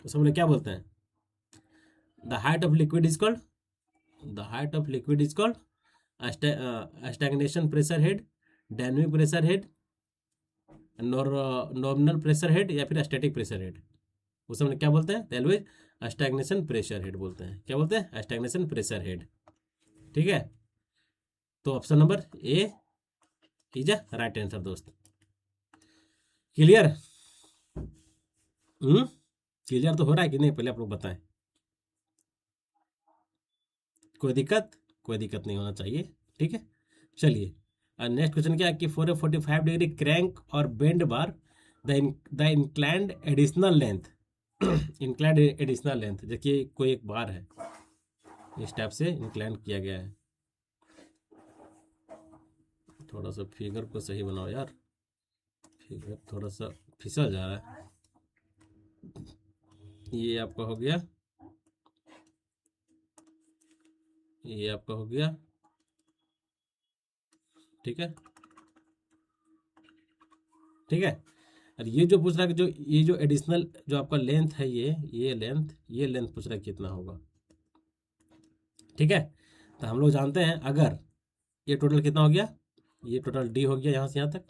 तो सब लोग क्या बोलते हैं, the height of liquid is called, the height of liquid is called stagnation pressure head, dynamic pressure head, nominal pressure head, या फिर static pressure head. उस समय क्या बोलते हैं, ऑलवेज स्टैग्नेशन प्रेशर हेड बोलते हैं। क्या बोलते हैं, स्टैग्नेशन प्रेशर हेड, ठीक है। तो option number A is a right answer दोस्त। क्लियर? क्लियर तो हो रहा है कि नहीं, पहले आप लोग बताएं। कोई दिक्कत नहीं होना चाहिए, ठीक है। चलिए नेक्स्ट क्वेश्चन क्या है कि फॉर ए 45 डिग्री क्रैंक और bend bar the inclined additional length inclined additional length, देखिए कोई एक बार है, इस टाइप से इंक्लाइन किया गया है। थोड़ा सा फिगर को सही बनाओ यार, फिगर थोड़ा सा फिसल जा रहा है। ये आपका हो गया, ये आपका हो गया, ठीक है, ठीक है। और ये जो पूछ रहा है कि जो ये जो एडिशनल जो आपका लेंथ है, ये लेंथ पूछ रहा है कितना होगा, ठीक है। तो हम लोग जानते हैं, अगर ये टोटल कितना हो गया, ये टोटल डी हो गया यहाँ से यहाँ तक,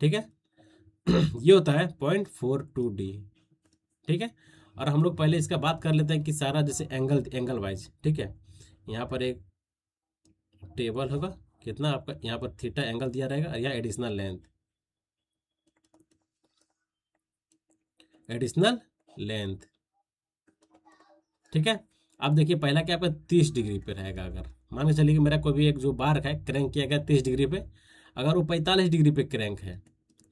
ठीक है। ये होता है 0.42D, ठीक है। और हम लोग पहले इसका बात कर लेते हैं कि सारा जैसे एंगल वाइज, ठीक है। यहाँ पर एक टेबल होगा, कितना आपका यहाँ पर थीटा एंगल दिया रहेगा, और यहाँ एडिशनल लेंथ, ठीक है। अब देखिए पहला क्या आपका 30 डिग्री पे रहेगा। अगर मान के चलिए कि मेरा कोई भी एक जो बार है क्रैंक किया गया 30 डिग्री पे, अगर वो 45 डिग्री पे क्रैंक है,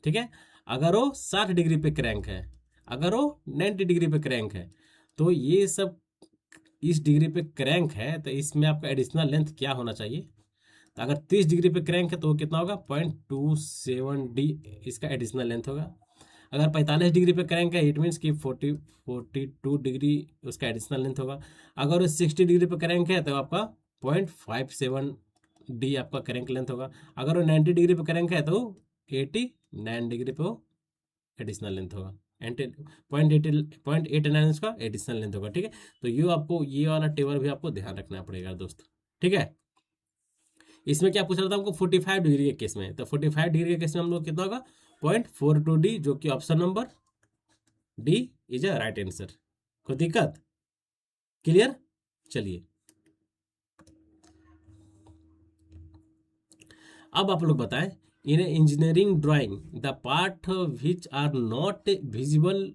ठीक है, अगर वो 60 डिग्री पे क्रैंक है, अगर वो 90 डिग्री पे क्रैंक है, तो ये सब इस डिग्री पे क्रैंक है, तो इसमें आपका एडिशनल लेंथ क्या होना चाहिए। तो अगर 30 डिग्री पे क्रैंक है तो वो कितना होगा, 0.27D इसका एडिशनल लेंथ होगा। अगर 45 डिग्री पे क्रैंक है, इट मीन्स कि 42 डिग्री उसका एडिशनल लेंथ होगा। अगर वो 60 डिग्री पे क्रैंक है तो आपका 0.57D आपका क्रैंक लेंथ होगा। अगर वो 90 डिग्री पे क्रैंक है तो 89 डिग्री पे वो एडिशनल लेंथ होगा, 0.89 इसका एडिशनल लेंथ होगा, ठीक है। तो ये आपको ये वाला टेबल भी आपको ध्यान रखना पड़ेगा दोस्तों, ठीक है। इसमें क्या पूछ रहा था हमको 45 डिग्री के केस में, तो 45 डिग्री के केस में हम लोग कितना होगा 0.42D, जो कि option number D is a right answer. कोई दिक्कत? क्लियर? चलिए अब आप लोग बताएं, in engineering drawing the part which are not visible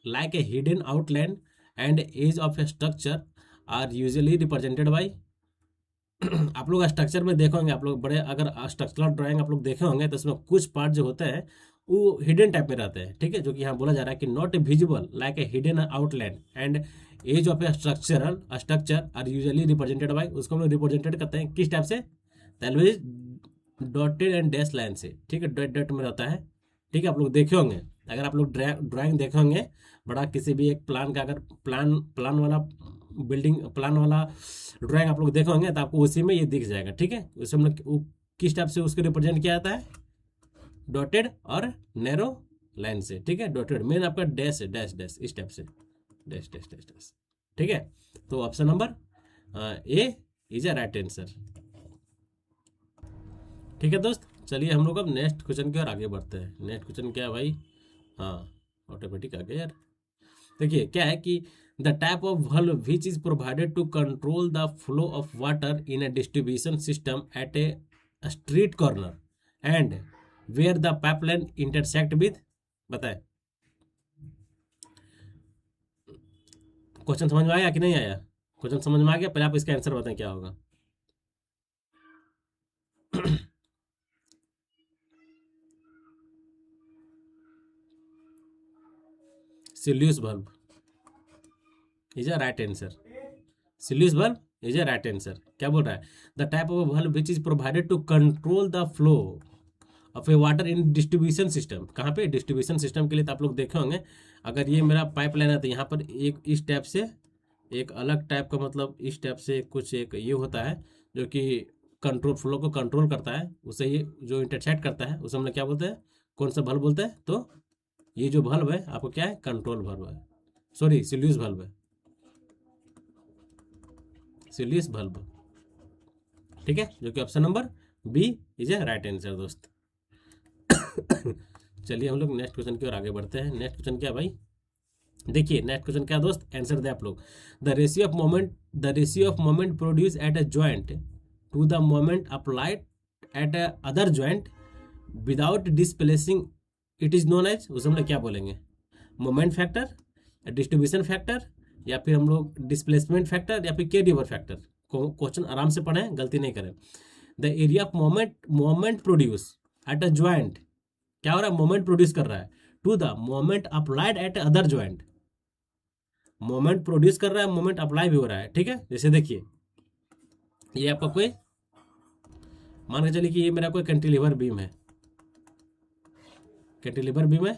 like a hidden outline and edge of a structure are usually represented by आप लोग स्ट्रक्चर में देखे होंगे, आप लोग बड़े अगर स्ट्रक्चरल ड्राइंग आप लोग देखे होंगे तो उसमें कुछ पार्ट जो होते हैं वो हिडन टाइप में रहते हैं, ठीक है। जो कि यहाँ बोला जा रहा है कि not visible like a hidden outline and edge of a structure are usually represented by, उसको हम लोग रिप्रेजेंटेड करते हैं किस टाइप से, डॉटेड एंड डैश लाइन से, ठीक है, डॉट डॉट में रहता है, ठीक है। आप लोग देखे होंगे, अगर आप लोग ड्राइंग देखे होंगे बड़ा किसी भी एक प्लान का, अगर प्लान वाला बिल्डिंग प्लान वाला ड्राइंग आप लोग देखे होंगे तो आपको उसी में ये दिख जाएगा, ठीक है। उसमें हम लोग किस टाइप से उसको रिप्रेजेंट किया जाता है, डॉटेड और नैरो लाइन से, ठीक है, डॉटेड। मेन आपका डैश है, डैश डैश इस टाइप से, डैश डैश डैश डैश, ठीक है। तो option number A is a right answer, ठीक है दोस्त। चलिए हम लोग अब नेक्स्ट क्वेश्चन की ओर आगे बढ़ते हैं। नेक्स्ट क्वेश्चन क्या है भाई, हाँ ऑटोमेटिक आ गया यार। देखिए क्या है कि the type of valve which is provided to control the flow of water in a distribution system at a street corner and where the pipeline intersect with, बताए। क्वेश्चन समझ में आया कि नहीं आया? क्वेश्चन समझ में आ गया? पहले आप इसका आंसर बताएं क्या होगा। सिल्यूस bulb is a right answer, सिल्यूस bulb is a right answer. क्या बोल रहा है? The type of bulb which is provided to control the flow of A water in distribution system. कहाँ पे? डिस्ट्रीब्यूशन सिस्टम के लिए तो आप लोग देखे होंगे, अगर ये मेरा पाइप लाइन है तो यहाँ पर एक इस टाइप से, एक अलग टाइप का, मतलब इस टाइप से कुछ एक ये होता है जो कि कंट्रोल फ्लो को कंट्रोल करता है, उसे ये जो इंटरसेक्ट करता है उसे हम लोग क्या बोलते हैं, कौन सा बल्ब बोलते हैं? तो ये जो बल्ब है आपको क्या है? कंट्रोल बल्ब है, सॉरी सिल्यूस बल्ब है, सिल्यूस बल्ब, ठीक है, जो कि option number B is a right answer दोस्त। चलिए हम लोग नेक्स्ट क्वेश्चन की ओर आगे बढ़ते हैं। नेक्स्ट क्वेश्चन क्या है भाई? देखिए नेक्स्ट क्वेश्चन क्या है दोस्त, आंसर दे आप लोग। The ratio of moment produce at a joint to the moment applied at a other joint without displacing it is known as, उसे हम लोग क्या बोलेंगे? मोमेंट फैक्टर, डिस्ट्रीब्यूशन फैक्टर, या फिर हम लोग डिस्प्लेसमेंट फैक्टर, या फिर कैरी ओवर फैक्टर। क्वेश्चन आराम से पढ़ें, गलती नहीं करें। The area of moment produce at a joint, क्या हो रहा है? मोमेंट प्रोड्यूस कर रहा है to the moment applied at other joint. Moment produce कर रहा है, मोमेंट अप्लाई भी हो रहा है, ठीक है। जैसे देखिए ये आपका कोई, मान के चलिए कि ये मेरा कोई कैंटिलीवर बीम है, कैंटिलीवर बीम है,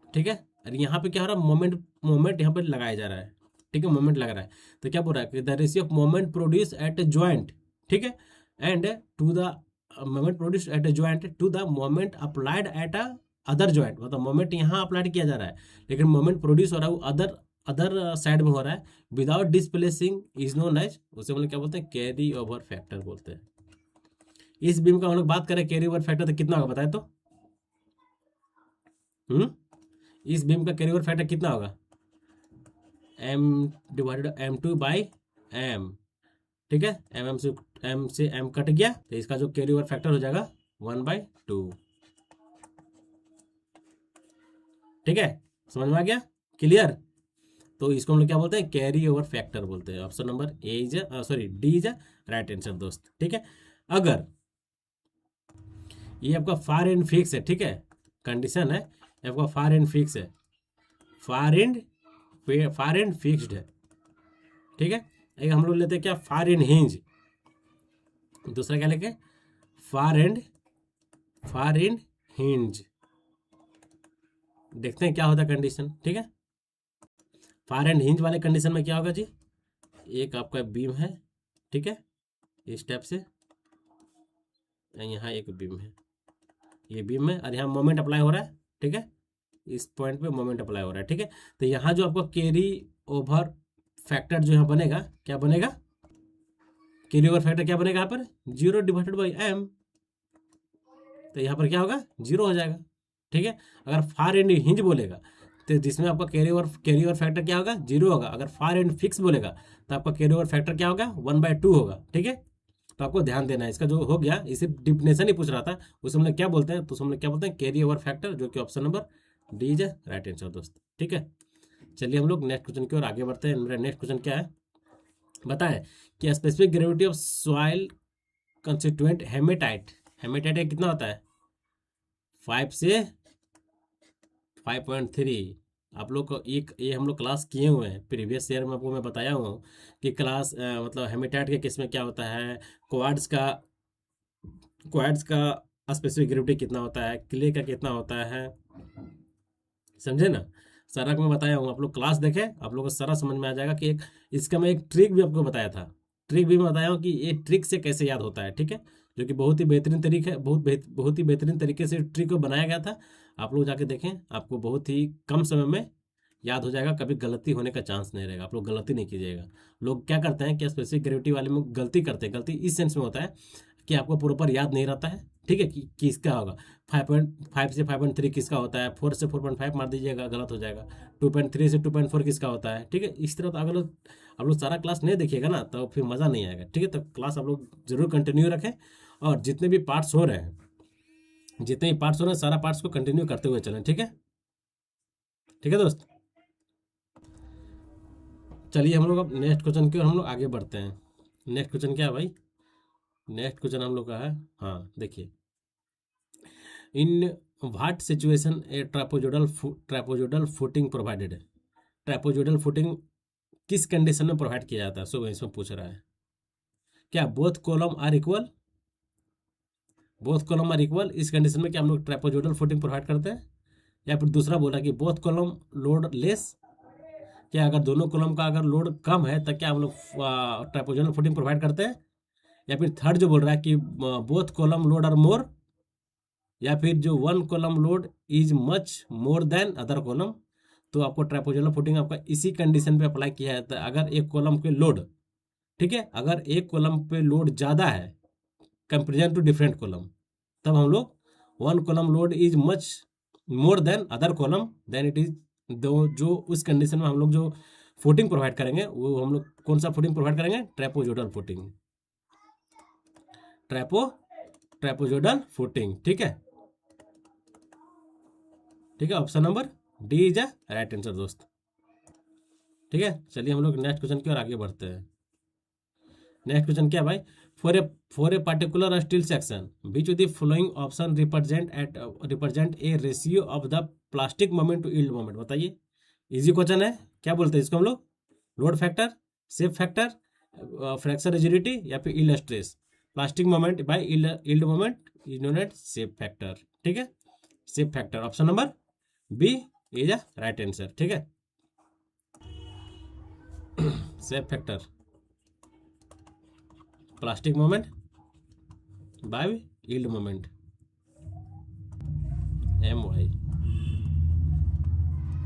ठीक है। और यहाँ पे क्या हो रहा है? मोमेंट मोमेंट यहाँ पे लगाया जा रहा है, ठीक है, मोमेंट लग रहा है। तो क्या बोल रहा है कि the ratio of moment produce at a joint, ठीक है, and to the moment produce at a joint to the moment applied at a other joint. मतलब मोमेंट यहाँ अप्लाइड किया जा रहा है, लेकिन मोमेंट प्रोड्यूस हो रहा है वो अदर अदर साइड में हो रहा है, without displacing is known as, उसे हम लोग क्या बोलते हैं? कैरी ओवर फैक्टर बोलते हैं। इस बीम का हम लोग बात करें कैरी ओवर फैक्टर तो कितना होगा बताए तो? इस बीम का कैरी ओवर फैक्टर कितना होगा? M divided M two by M, ठीक है। एम से एम कट गया तो इसका जो कैरी ओवर फैक्टर हो जाएगा 1/2, ठीक है, समझ में आ गया? क्लियर? तो इसको हम लोग क्या बोलते हैं? कैरी ओवर फैक्टर बोलते हैं। Option number A is sorry D is right answer दोस्त, ठीक है। अगर ये आपका फार एंड फिक्स है, ठीक है, कंडीशन है आपका फार एंड फिक्स है, फार एंड फिक्स्ड है, ठीक है। एक हम लोग लेते हैं क्या? Far and hinge. दूसरा क्या लेके? Far and hinge. देखते हैं क्या होता है कंडीशन, ठीक है। फार एंड हिंज वाले कंडीशन में क्या होगा जी? एक आपका बीम है, ठीक है, इस टाइप से, यहाँ एक बीम है, ये बीम है, और यहाँ मोमेंट अप्लाई हो रहा है, ठीक है, इस पॉइंट पे मोमेंट अप्लाई हो रहा है, ठीक है। तो यहाँ जो आपको कैरी ओवर फैक्टर जो यहाँ बनेगा, क्या बनेगा? कैरी ओवर फैक्टर क्या बनेगा यहाँ पर? 0/m। तो यहाँ पर क्या होगा? 0 हो जाएगा, ठीक है। अगर फार एंड हिंज बोलेगा तो जिसमें आपका कैरी ओवर फैक्टर क्या होगा? 0 होगा। अगर फार एंड फिक्स बोलेगा तो आपका कैरी ओवर फैक्टर क्या होगा? 1/2 होगा, ठीक है। तो आपको ध्यान देना है, इसका जो हो गया, इसे डिफिनेशन ही पूछ रहा था, उसे हम लोग क्या बोलते हैं? तो हम लोग क्या बोलते हैं? कैरी ओवर फैक्टर, जो कि option number D is right answer दोस्त, ठीक है। चलिए हम लोग नेक्स्ट क्वेश्चन की ओर आगे बढ़ते हैं। मेरा नेक्स्ट क्वेश्चन क्या है बताएं कि specific gravity of soil constituent hematite, hematite कितना होता है? 5 से 5.3। आप लोग को ये हम लोग क्लास किए हुए हैं, प्रीवियस ईयर में आपको मैं बताया हुआ हूँ कि क्लास मतलब हेमेटाइट के केस में क्या होता है, क्वाड्स का स्पेसिफिक ग्रेविटी कितना होता है, क्ले का कितना होता है, समझे ना। सारा को मैं बताया हूँ, आप लोग क्लास देखें, आप लोगों को सारा समझ में आ जाएगा कि इसका मैं एक ट्रिक भी आपको बताया था, ट्रिक भी मैं बताया हूँ कि ये ट्रिक से कैसे याद होता है, ठीक है, जो कि बहुत ही बेहतरीन तरीके बहुत ही बेहतरीन तरीके से ट्रिक को बनाया गया था। आप लोग जाके देखें, आपको बहुत ही कम समय में याद हो जाएगा, कभी गलती होने का चांस नहीं रहेगा, आप लोग गलती नहीं कीजिएगा। लोग क्या करते हैं कि स्पेसिफिक ग्रेविटी वाले में गलती करते हैं, गलती इस सेंस में होता है कि आपको प्रॉपर याद नहीं रहता है, ठीक है, कि किसका होगा, 5.5 से 5.3 किसका होता है, 4 से 4.5 मार दीजिएगा, गलत हो जाएगा, 2.3 से 2.4 किसका होता है, ठीक है। इस तरह तो अगर आप लोग सारा क्लास नहीं देखिएगा ना तो फिर मज़ा नहीं आएगा, ठीक है। तो क्लास आप लोग जरूर कंटिन्यू रखें, और जितने भी पार्ट्स हो रहे हैं, सारा पार्ट्स को कंटिन्यू करते हुए चलें, ठीक है। ठीक है दोस्त, चलिए हम लोग अब नेक्स्ट क्वेश्चन की ओर हम लोग आगे बढ़ते हैं। नेक्स्ट क्वेश्चन क्या है भाई? नेक्स्ट क्वेश्चन हम लोग का है, हाँ देखिए, in what situation a trapezoidal footing provided है। ट्रापोजोडल फुटिंग किस कंडीशन में प्रोवाइड किया जाता है, सो इसमें पूछ रहा है। क्या both column are equal? Both column are equal, इस कंडीशन में क्या हम लोग ट्रापोजोडल फुटिंग प्रोवाइड करते हैं? या फिर दूसरा बोला कि बोथ कॉलम लोड लेस, क्या अगर दोनों कॉलम का अगर लोड कम है तो क्या हम लोग ट्रापोजोडल फुटिंग प्रोवाइड करते हैं? या फिर थर्ड जो बोल रहा है कि both column load are more, या फिर जो one column load is much more than other column. तो आपको ट्रापोजोडल फुटिंग आपका इसी कंडीशन पे अप्लाई किया जाता है, अगर एक कॉलम पे लोड, ठीक है, अगर एक कॉलम पे लोड ज़्यादा है कंपेरिजन टू डिफरेंट कॉलम, तब हम लोग one column load is much more than other column, then it is दो, जो उस कंडीशन में हम लोग जो फुटिंग प्रोवाइड करेंगे वो हम लोग कौन सा फुटिंग प्रोवाइड करेंगे? ट्रापोजोडल फुटिंग, ट्रापोजोडल फुटिंग, ठीक है। ठीक है, option number D is a right answer दोस्त। ठीक है, चलिए हम लोग नेक्स्ट क्वेश्चन की ओर आगे बढ़ते हैं। नेक्स्ट क्वेश्चन क्या भाई? For a particular steel section which the following option represent a ratio of the plastic moment to yield moment. बताइए, इजी क्वेश्चन है। क्या बोलते हैं इसको हम लोग? Load factor, shape factor, fracture rigidity, या फिर yield stress. Plastic moment by yield moment is known as shape factor, ठीक है, shape factor. Option number B is a right answer, ठीक है। Shape factor, plastic moment by yield moment, MY,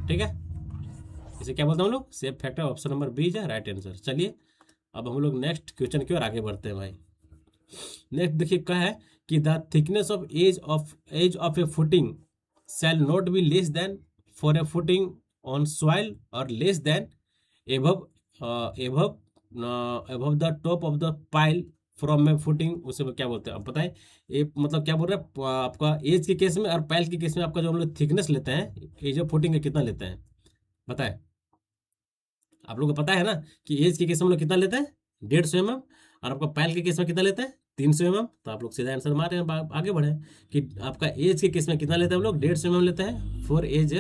ठीक है। इसे क्या बोलते हैं हम लोग? Shape factor. Option number B is right answer. चलिए अब हम लोग नेक्स्ट क्वेश्चन की ओर आगे बढ़ते हैं भाई। नेक्स्ट देखिए क्या है कि the thickness of edge of a footing shall not be less than for a footing on soil और less than above above the top of the pile from a footing. उसे क्या बोलते हैं? अब बताएं, ये मतलब क्या बोल रहे हैं? आपका एज के केस में और पाइल के केस में आपका जो हम लोग थिकनेस लेते हैं एज ऑफ फुटिंग का कितना लेते हैं? बताएं, आप लोगों को पता है ना कि एज के केस में हम लोग कितना लेते हैं? 150 mm, और आपका पाइल के केस में कितना लेते हैं? 300 mm। तो आप लोग सीधा आंसर मारे हैं, आगे बढ़े कि आपका एज के केस में कितना लेते हैं हम लोग? 150 mm लेते हैं फॉर एज।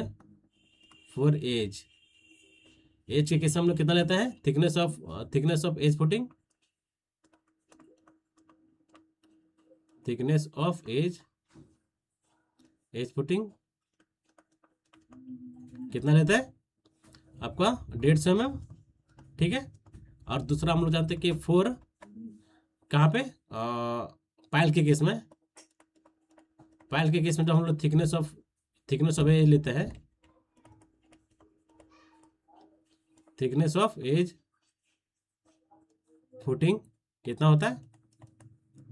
एज के केस में हम लोग कितना लेते हैं? Thickness of edge footing, thickness of edge footing कितना लेते हैं? आपका 150 mm, ठीक है। और दूसरा हम लोग जानते हैं कि 4 कहाँ पे? पाइल के केस में, तो हम लोग थिकनेस ऑफ एज लेते हैं, थिकनेस ऑफ एज फुटिंग कितना होता है?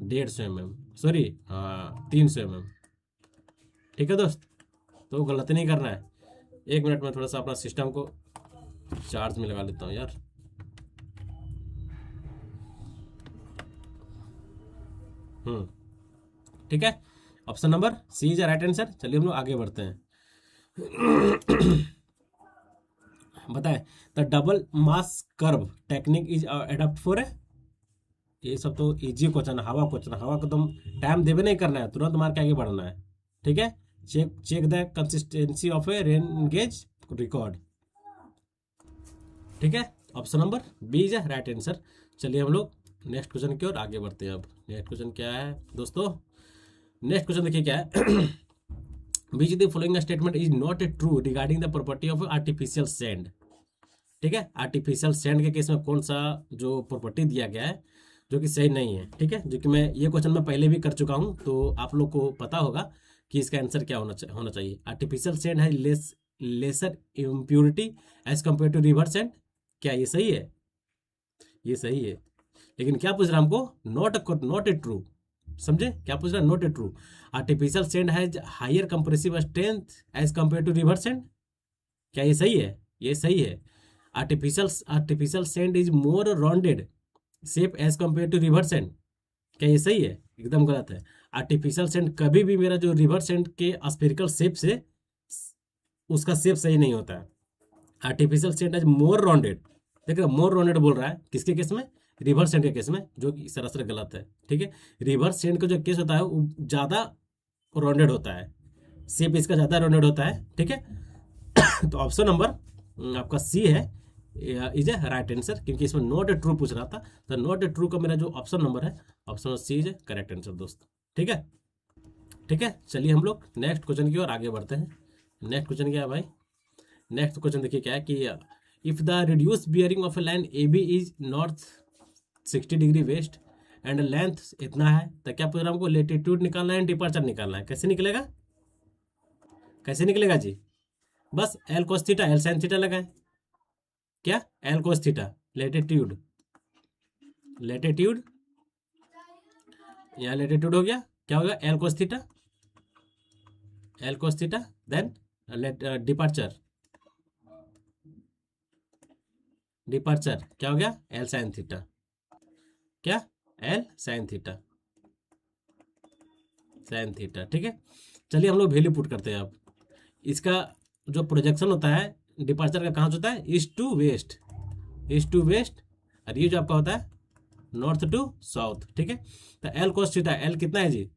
150 mm, सॉरी 300 mm, ठीक है दोस्त। तो गलती नहीं करना है। एक मिनट में थोड़ा सा अपना सिस्टम को चार्ज में लगा लेता हूँ यार। ठीक है, option number C is right answer. चलिए हम लोग आगे बढ़ते हैं। बताए the double mass curve technique is adopt for a. ये सब तो इजी क्वेश्चन, हवा क्वेश्चन, हवा को तुम टाइम देवे नहीं करना है, तुरंत मार के आगे बढ़ना है, ठीक है। Check the consistency of a rain gauge record, ठीक है। Option number B is right answer. चलिए हम लोग नेक्स्ट क्वेश्चन की ओर आगे बढ़ते हैं। अब नेक्स्ट क्वेश्चन क्या है दोस्तों? नेक्स्ट क्वेश्चन देखिए क्या है। Which the following statement is not true regarding the property of artificial sand, ठीक है। आर्टिफिशियल सैंड के केस में कौन सा जो प्रॉपर्टी दिया गया है जो कि सही नहीं है। ठीक है, जो कि मैं ये क्वेश्चन मैं पहले भी कर चुका हूँ, तो आप लोग को पता होगा कि इसका आंसर क्या होना चाहिए। आर्टिफिशियल सैंड है lesser impurity as compare to river sand. क्या ये सही है? ये सही है, लेकिन क्या पूछ रहा है हमको? Not a true. समझे क्या पूछ रहा है? Not a true. Artificial sand has higher compressive strength as compare to river sand. क्या ये सही है? ये सही है। Artificial sand is more rounded shape as compare to river sand. क्या ये सही है? एकदम गलत है। आर्टिफिशियल सैंड कभी भी मेरा जो रिवर सैंड के स्फेरिकल शेप से उसका शेप सही नहीं होता है। Artificial sand is more rounded. देख रहे, मोर राउंडेड बोल रहा है किसके केस में? रिवर सैंड के केस में, जो कि सरासर गलत है। ठीक है, रिवर सैंड का जो केस होता है वो ज़्यादा राउंडेड होता है, शेप इसका ज़्यादा राउंडेड होता है। ठीक है, तो ऑप्शन नंबर आपका सी है इज ए राइट आंसर, क्योंकि इसमें नॉट ए ट्रू पूछ रहा था। तो नॉट ए ट्रू का मेरा जो ऑप्शन नंबर है, option number C is a correct answer दोस्त। ठीक है, ठीक है, चलिए हम लोग नेक्स्ट क्वेश्चन की ओर आगे बढ़ते हैं। नेक्स्ट क्वेश्चन क्या है भाई? नेक्स्ट क्वेश्चन देखिए क्या है कि if the reduce bearing of a line A B is north 60 degree west and length इतना है, तो क्या पूछ रहा है हमको? लेटीट्यूड निकालना है, डिपार्चर निकालना है। कैसे निकलेगा? कैसे निकलेगा जी? बस L cos theta L sine theta लगाएं। क्या? L cos theta latitude, latitude यहाँ लेटीट्यूड हो गया, क्या होगा? L cos theta, L cos theta, then departure, departure क्या हो गया? L sine theta. क्या? L sine theta, sine theta. ठीक है, चलिए हम लोग वैल्यू पुट करते हैं। अब इसका जो प्रोजेक्शन होता है डिपार्चर का कहाँ से होता है? East to west, east to west, और ये जो आपका होता है नॉर्थ टू साउथ। ठीक है, तो एल कोस थीटा, एल कितना है जी?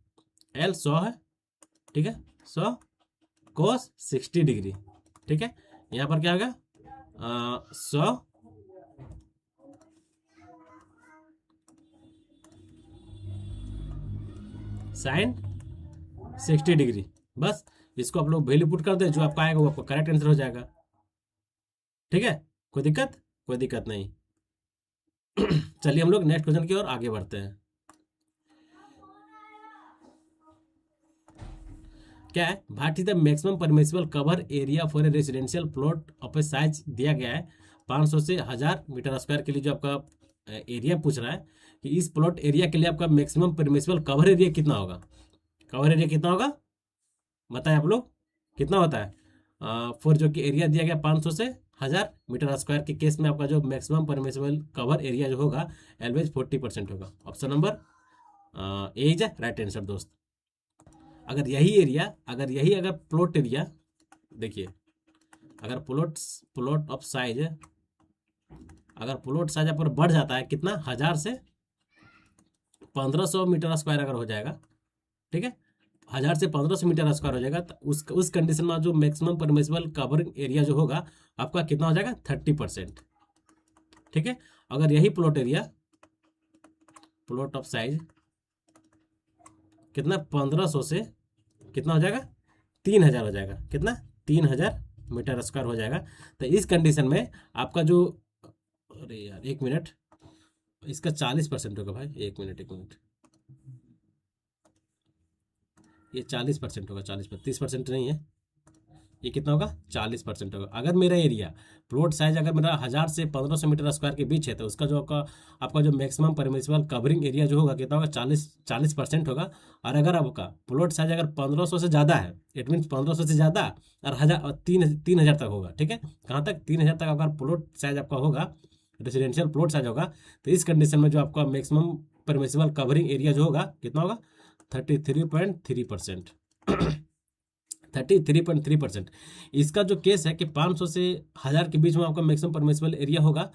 एल 100 है। ठीक है, 100 कोस 60 डिग्री। ठीक है, यहाँ पर क्या होगा? 100 साइन 60 डिग्री। बस इसको आप लोग वैल्यू पुट कर दे, जो आपका आएगा वो आपका करेक्ट आंसर हो जाएगा। ठीक है, कोई दिक्कत? कोई दिक्कत नहीं। चलिए हम लोग नेक्स्ट क्वेश्चन की ओर आगे बढ़ते हैं। क्या है? What is the maximum permissible cover area for a residential plot of A size दिया गया है 500 से 1000 मीटर स्क्वायर के लिए। जो आपका एरिया पूछ रहा है कि इस प्लॉट एरिया के लिए आपका मैक्सिमम परमिसिबल कवर एरिया कितना होगा? कवर एरिया कितना होगा बताएं आप लोग, कितना होता है? फॉर जो कि एरिया दिया गया 500 से 1000 मीटर स्क्वायर के केस में आपका जो मैक्सिमम परमिसिबल कवर एरिया जो होगा एलवेज 40% होगा। Option number A is right answer दोस्त। अगर यही एरिया, अगर प्लॉट एरिया देखिए, अगर प्लॉट ऑफ साइज, अगर प्लॉट साइज पर बढ़ जाता है कितना? 1000 से 1500 मीटर स्क्वायर अगर हो जाएगा, ठीक है, 1000 से 1500 मीटर स्क्वायर हो जाएगा, तो उस कंडीशन में जो मैक्सिमम परमिसिबल कवरिंग एरिया जो होगा आपका कितना हो जाएगा? 30%। ठीक है, अगर यही plot area, plot of size कितना? 1500 से कितना हो जाएगा? 3000 हो जाएगा। कितना? 3000 मीटर स्क्वायर हो जाएगा। तो इस कंडीशन में आपका जो, अरे यार एक मिनट, इसका 40% होगा भाई। एक मिनट, ये 40% होगा। 40%, 30% नहीं है, ये कितना होगा? 40% होगा। अगर मेरा एरिया प्लॉट साइज अगर मेरा 1000 से 1500 मीटर स्क्वायर के बीच है, तो उसका जो आपका जो मैक्सिमम परमिसिबल कवरिंग एरिया जो होगा कितना होगा? 40% होगा। और अगर आपका प्लॉट साइज अगर 1500 से ज़्यादा है, इट मीन्स 1500 से ज़्यादा और 3000 तक होगा। ठीक है, कहाँ तक? 3000 तक अगर प्लॉट साइज आपका होगा, रेसिडेंशियल प्लॉट साइज होगा, तो इस कंडीशन में जो आपका मैक्सिमम परमिसिबल कवरिंग एरिया जो होगा कितना होगा? 33.3%। 33.3%। इसका जो केस है कि 500 से 1000 के बीच में आपका मैक्सिमम परमिसिबल एरिया होगा,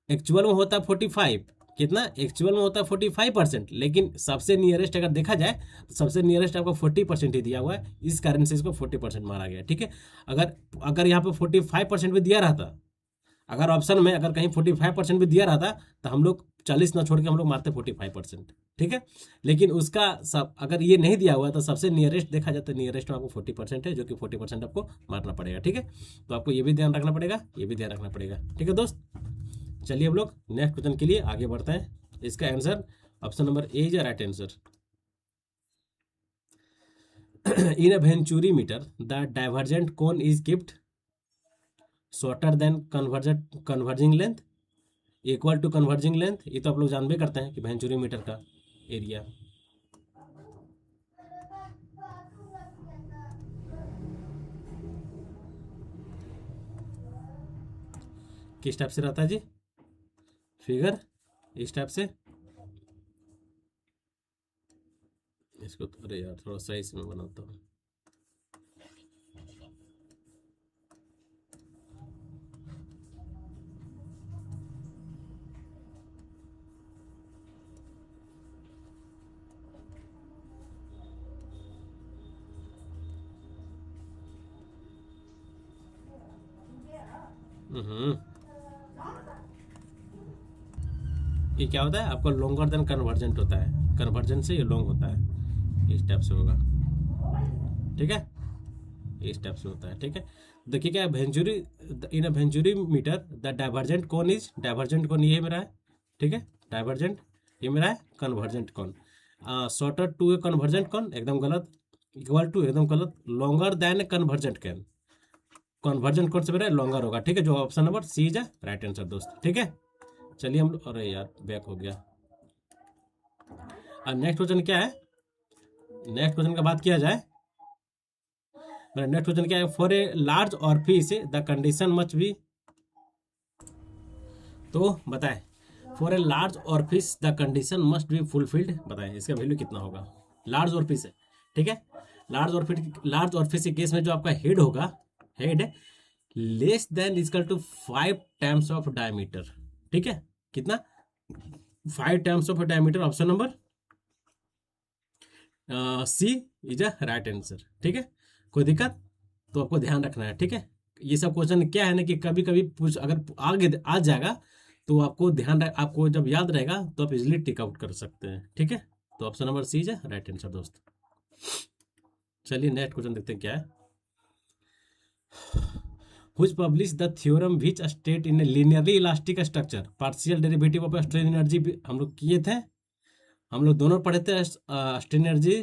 एक्चुअल में होता है 45। कितना? एक्चुअल में होता है 45%, लेकिन सबसे नियरेस्ट अगर देखा जाए तो सबसे नियरेस्ट आपको 40% ही दिया हुआ है, इस कारण से इसको 40% मारा गया। ठीक है, अगर यहाँ पे 45% भी दिया रहता, अगर ऑप्शन में अगर कहीं 45% भी दिया रहता, तो हम लोग 40 ना छोड़ के हम लोग मारते 45%। ठीक है, लेकिन उसका सब अगर ये नहीं दिया हुआ तो सबसे नियरेस्ट देखा जाए तो नियरेस्ट में आपको 40% है, जो कि 40% आपको मारना पड़ेगा। ठीक है, तो आपको ये भी ध्यान रखना पड़ेगा, ये भी ध्यान रखना पड़ेगा। ठीक है दोस्त, चलिए हम लोग नेक्स्ट क्वेश्चन के लिए आगे बढ़ते हैं। इसका answer option number A is right answer. In a venturi meter the divergent cone is kept shorter than converging length equal to converging length. ये तो आप लोग जानबे करते हैं कि वेंचुरी मीटर का एरिया किस टाइप से रहता है जी, फिगर इस टाइप से। इसको अरे यार थोड़ा सही से मैं बनाता हूँ। ये क्या होता है आपका लॉन्गर देन कन्वर्जेंट होता है, कन्वर्जेंट से ये लॉन्ग होता है, इस टाइप से होगा। ठीक है, इस टाइप से होता है। ठीक है, देखिए क्या venturi in a venturi meter the divergent कौन इज, डाइवर्जेंट कौन ये मेरा है। ठीक है, डाइवर्जेंट ये मेरा है, कन्वर्जेंट कौन शॉर्टर टू ए कन्वर्जेंट कौन एकदम गलत, इक्वल टू एकदम गलत, longer than convergent cone, convergent कौन से मेरा लॉन्गर होगा। ठीक है, जो option number C is right answer दोस्त। ठीक है, चलिए हम अरे यार बैक हो गया। अब नेक्स्ट क्वेश्चन क्या है, नेक्स्ट क्वेश्चन का बात किया जाए, मेरा नेक्स्ट क्वेश्चन क्या है, for a large orifice the condition must be, तो बताएं for a large orifice the condition must be fulfilled, बताएं इसका वैल्यू कितना होगा। लार्ज और फिश है, ठीक है, लार्ज और फिश के केस में जो आपका हेड होगा, head less than equal to 5 times of diameter. ठीक है, कितना 5 times of diameter, option number C is a right answer. ठीक है, कोई दिक्कत, तो आपको ध्यान रखना है। ठीक है, ये सब क्वेश्चन क्या है ना कि कभी कभी पूछ अगर आगे आ जाएगा तो आपको ध्यान आपको जब याद रहेगा तो आप इजिली टिक आउट कर सकते हैं। ठीक है, तो option number C is a right answer दोस्त। चलिए नेक्स्ट क्वेश्चन देखते हैं क्या है, which publish the theorem which state in a linearly elastic structure partial derivative of strain energy, हम लोग किए थे, हम लोग दोनों पढ़े थे strain energy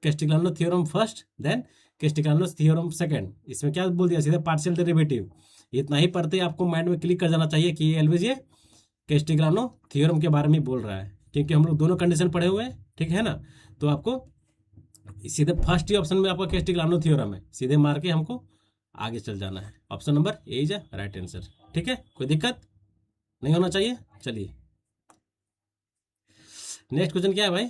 Castigliano theorem first then Castigliano theorem second. इसमें क्या बोल दिया सीधे पार्शियल डेरिवेटिव, इतना ही पढ़ते आपको माइंड में क्लिक कर जाना चाहिए कि ये एलवेज ये कैस्टिग्लियानो थ्योरम के बारे में बोल रहा है, क्योंकि हम लोग दोनों कंडीशन पढ़े हुए हैं। ठीक है ना, तो आपको सीधे फर्स्ट ही ऑप्शन में आपका कैस्टिग्लियानो थ्योरम है, सीधे मार के हमको आगे चल जाना है। Option number A is right answer. ठीक है, कोई दिक्कत नहीं होना चाहिए। चलिए नेक्स्ट क्वेश्चन क्या है भाई,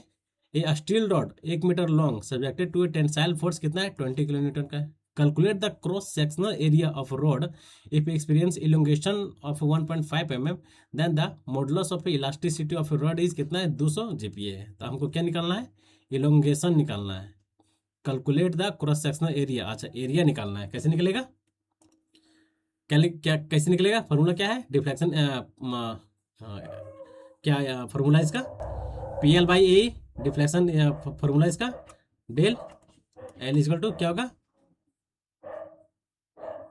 a steel rod 1 metre long subjected to a tensile force कितना है, 20 किलो न्यूटन का है। Calculate the cross sectional area of rod if experience elongation of 1.5 mm then the modulus of elasticity of rod is कितना है, 200 GPa है। तो हमको क्या निकालना है, इलोंगेशन निकालना है। Calculate the cross sectional area, अच्छा एरिया निकालना है, कैसे निकलेगा, क्या कैसे निकलेगा, फॉर्मूला क्या है, डिफ्लेक्शन क्या फॉर्मूला इसका, PL by A, deflection formula इसका डेल एल इजकल टू क्या होगा,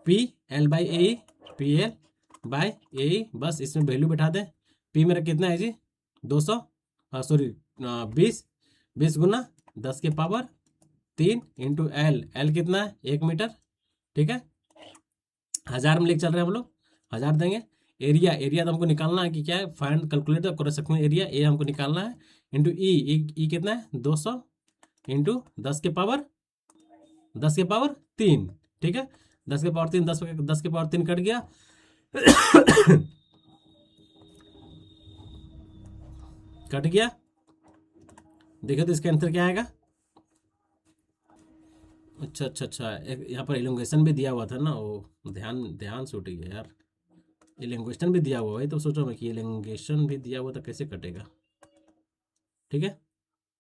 PL by A, PL by A, बस इसमें वैल्यू बैठा दें। P मेरा कितना है जी 200, सॉरी 20 गुना 10 के पावर 3 इंटू L कितना है 1 मीटर। ठीक है, 1000 में लेके चल रहे हैं हम लोग, 1000 देंगे। एरिया तो हमको निकालना है कि क्या है, find calculate the cross sectional area, A हमको निकालना है, इंटू ई कितना है 200 इंटू 10 के पावर 3। ठीक है, 10 के पावर 3, 10 के पावर 3 कट गया कट गया, देखो तो इसका आंसर क्या आएगा। अच्छा यहाँ पर इलोंगेशन भी दिया हुआ था ना, वो ध्यान से उठ गया यार, इलोंगेशन भी दिया हुआ है, तो सोचो मैं कि इलोंगेशन भी दिया हुआ था कैसे कटेगा। ठीक है,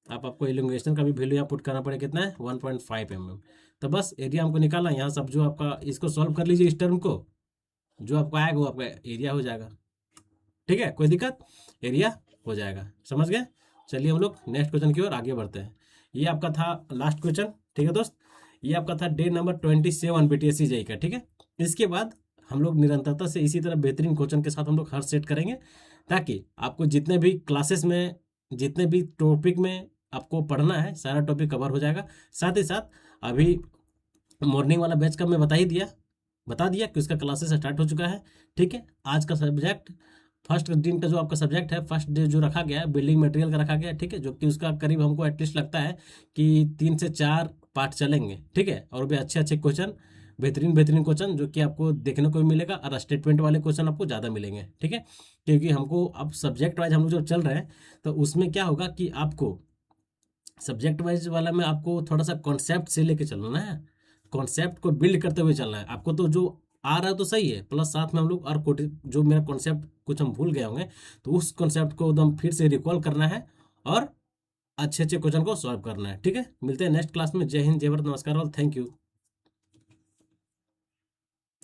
आपको इलोंगेशन का भी वैल्यू यहाँ पुट करना पड़ेगा, कितना है 1.5 mm। तो बस एरिया हमको निकालना है यहाँ, सब जो आपका इसको सॉल्व कर लीजिए इस टर्म को, जो आपको आएगा वो आपका एरिया हो जाएगा। ठीक है, कोई दिक्कत, एरिया हो जाएगा, समझ गए। चलिए हम लोग नेक्स्ट क्वेश्चन की ओर आगे बढ़ते हैं। ये आपका था लास्ट क्वेश्चन। ठीक है दोस्त, ये आपका था डे नंबर 27 BTSC JEE का। ठीक है, इसके बाद हम लोग निरंतरता से इसी तरह बेहतरीन क्वेश्चन के साथ हम लोग हर सेट करेंगे, ताकि आपको जितने भी क्लासेस में जितने भी टॉपिक में आपको पढ़ना है सारा टॉपिक कवर हो जाएगा। साथ ही साथ अभी मॉर्निंग वाला बैच का मैं बता दिया कि उसका क्लासेस स्टार्ट हो चुका है। ठीक है, आज का सब्जेक्ट फर्स्ट दिन का जो आपका सब्जेक्ट है, फर्स्ट डे जो रखा गया है बिल्डिंग मटेरियल का रखा गया है। ठीक है, जो कि उसका करीब हमको एटलीस्ट लगता है कि 3 से 4 पार्ट चलेंगे। ठीक है, और भी अच्छे अच्छे क्वेश्चन, बेहतरीन बेहतरीन क्वेश्चन जो कि आपको देखने को मिलेगा, और स्टेटमेंट वाले क्वेश्चन आपको ज़्यादा मिलेंगे। ठीक है, क्योंकि हमको अब सब्जेक्ट वाइज हम लोग जो चल रहे हैं, तो उसमें क्या होगा कि आपको सब्जेक्ट वाइज वाला में आपको थोड़ा सा कॉन्सेप्ट से लेके चलना है, कॉन्सेप्ट को बिल्ड करते हुए चलना है आपको। तो जो आ रहा है तो सही है, प्लस साथ में हम लोग और जो मेरा कॉन्सेप्ट कुछ हम भूल गए होंगे, तो उस कॉन्सेप्ट को एकदम फिर से रिकॉल करना है और अच्छे अच्छे क्वेश्चन को सॉल्व करना है। ठीक है, मिलते हैं नेक्स्ट क्लास में। जय हिंद, जय भारत, नमस्कार और थैंक यू।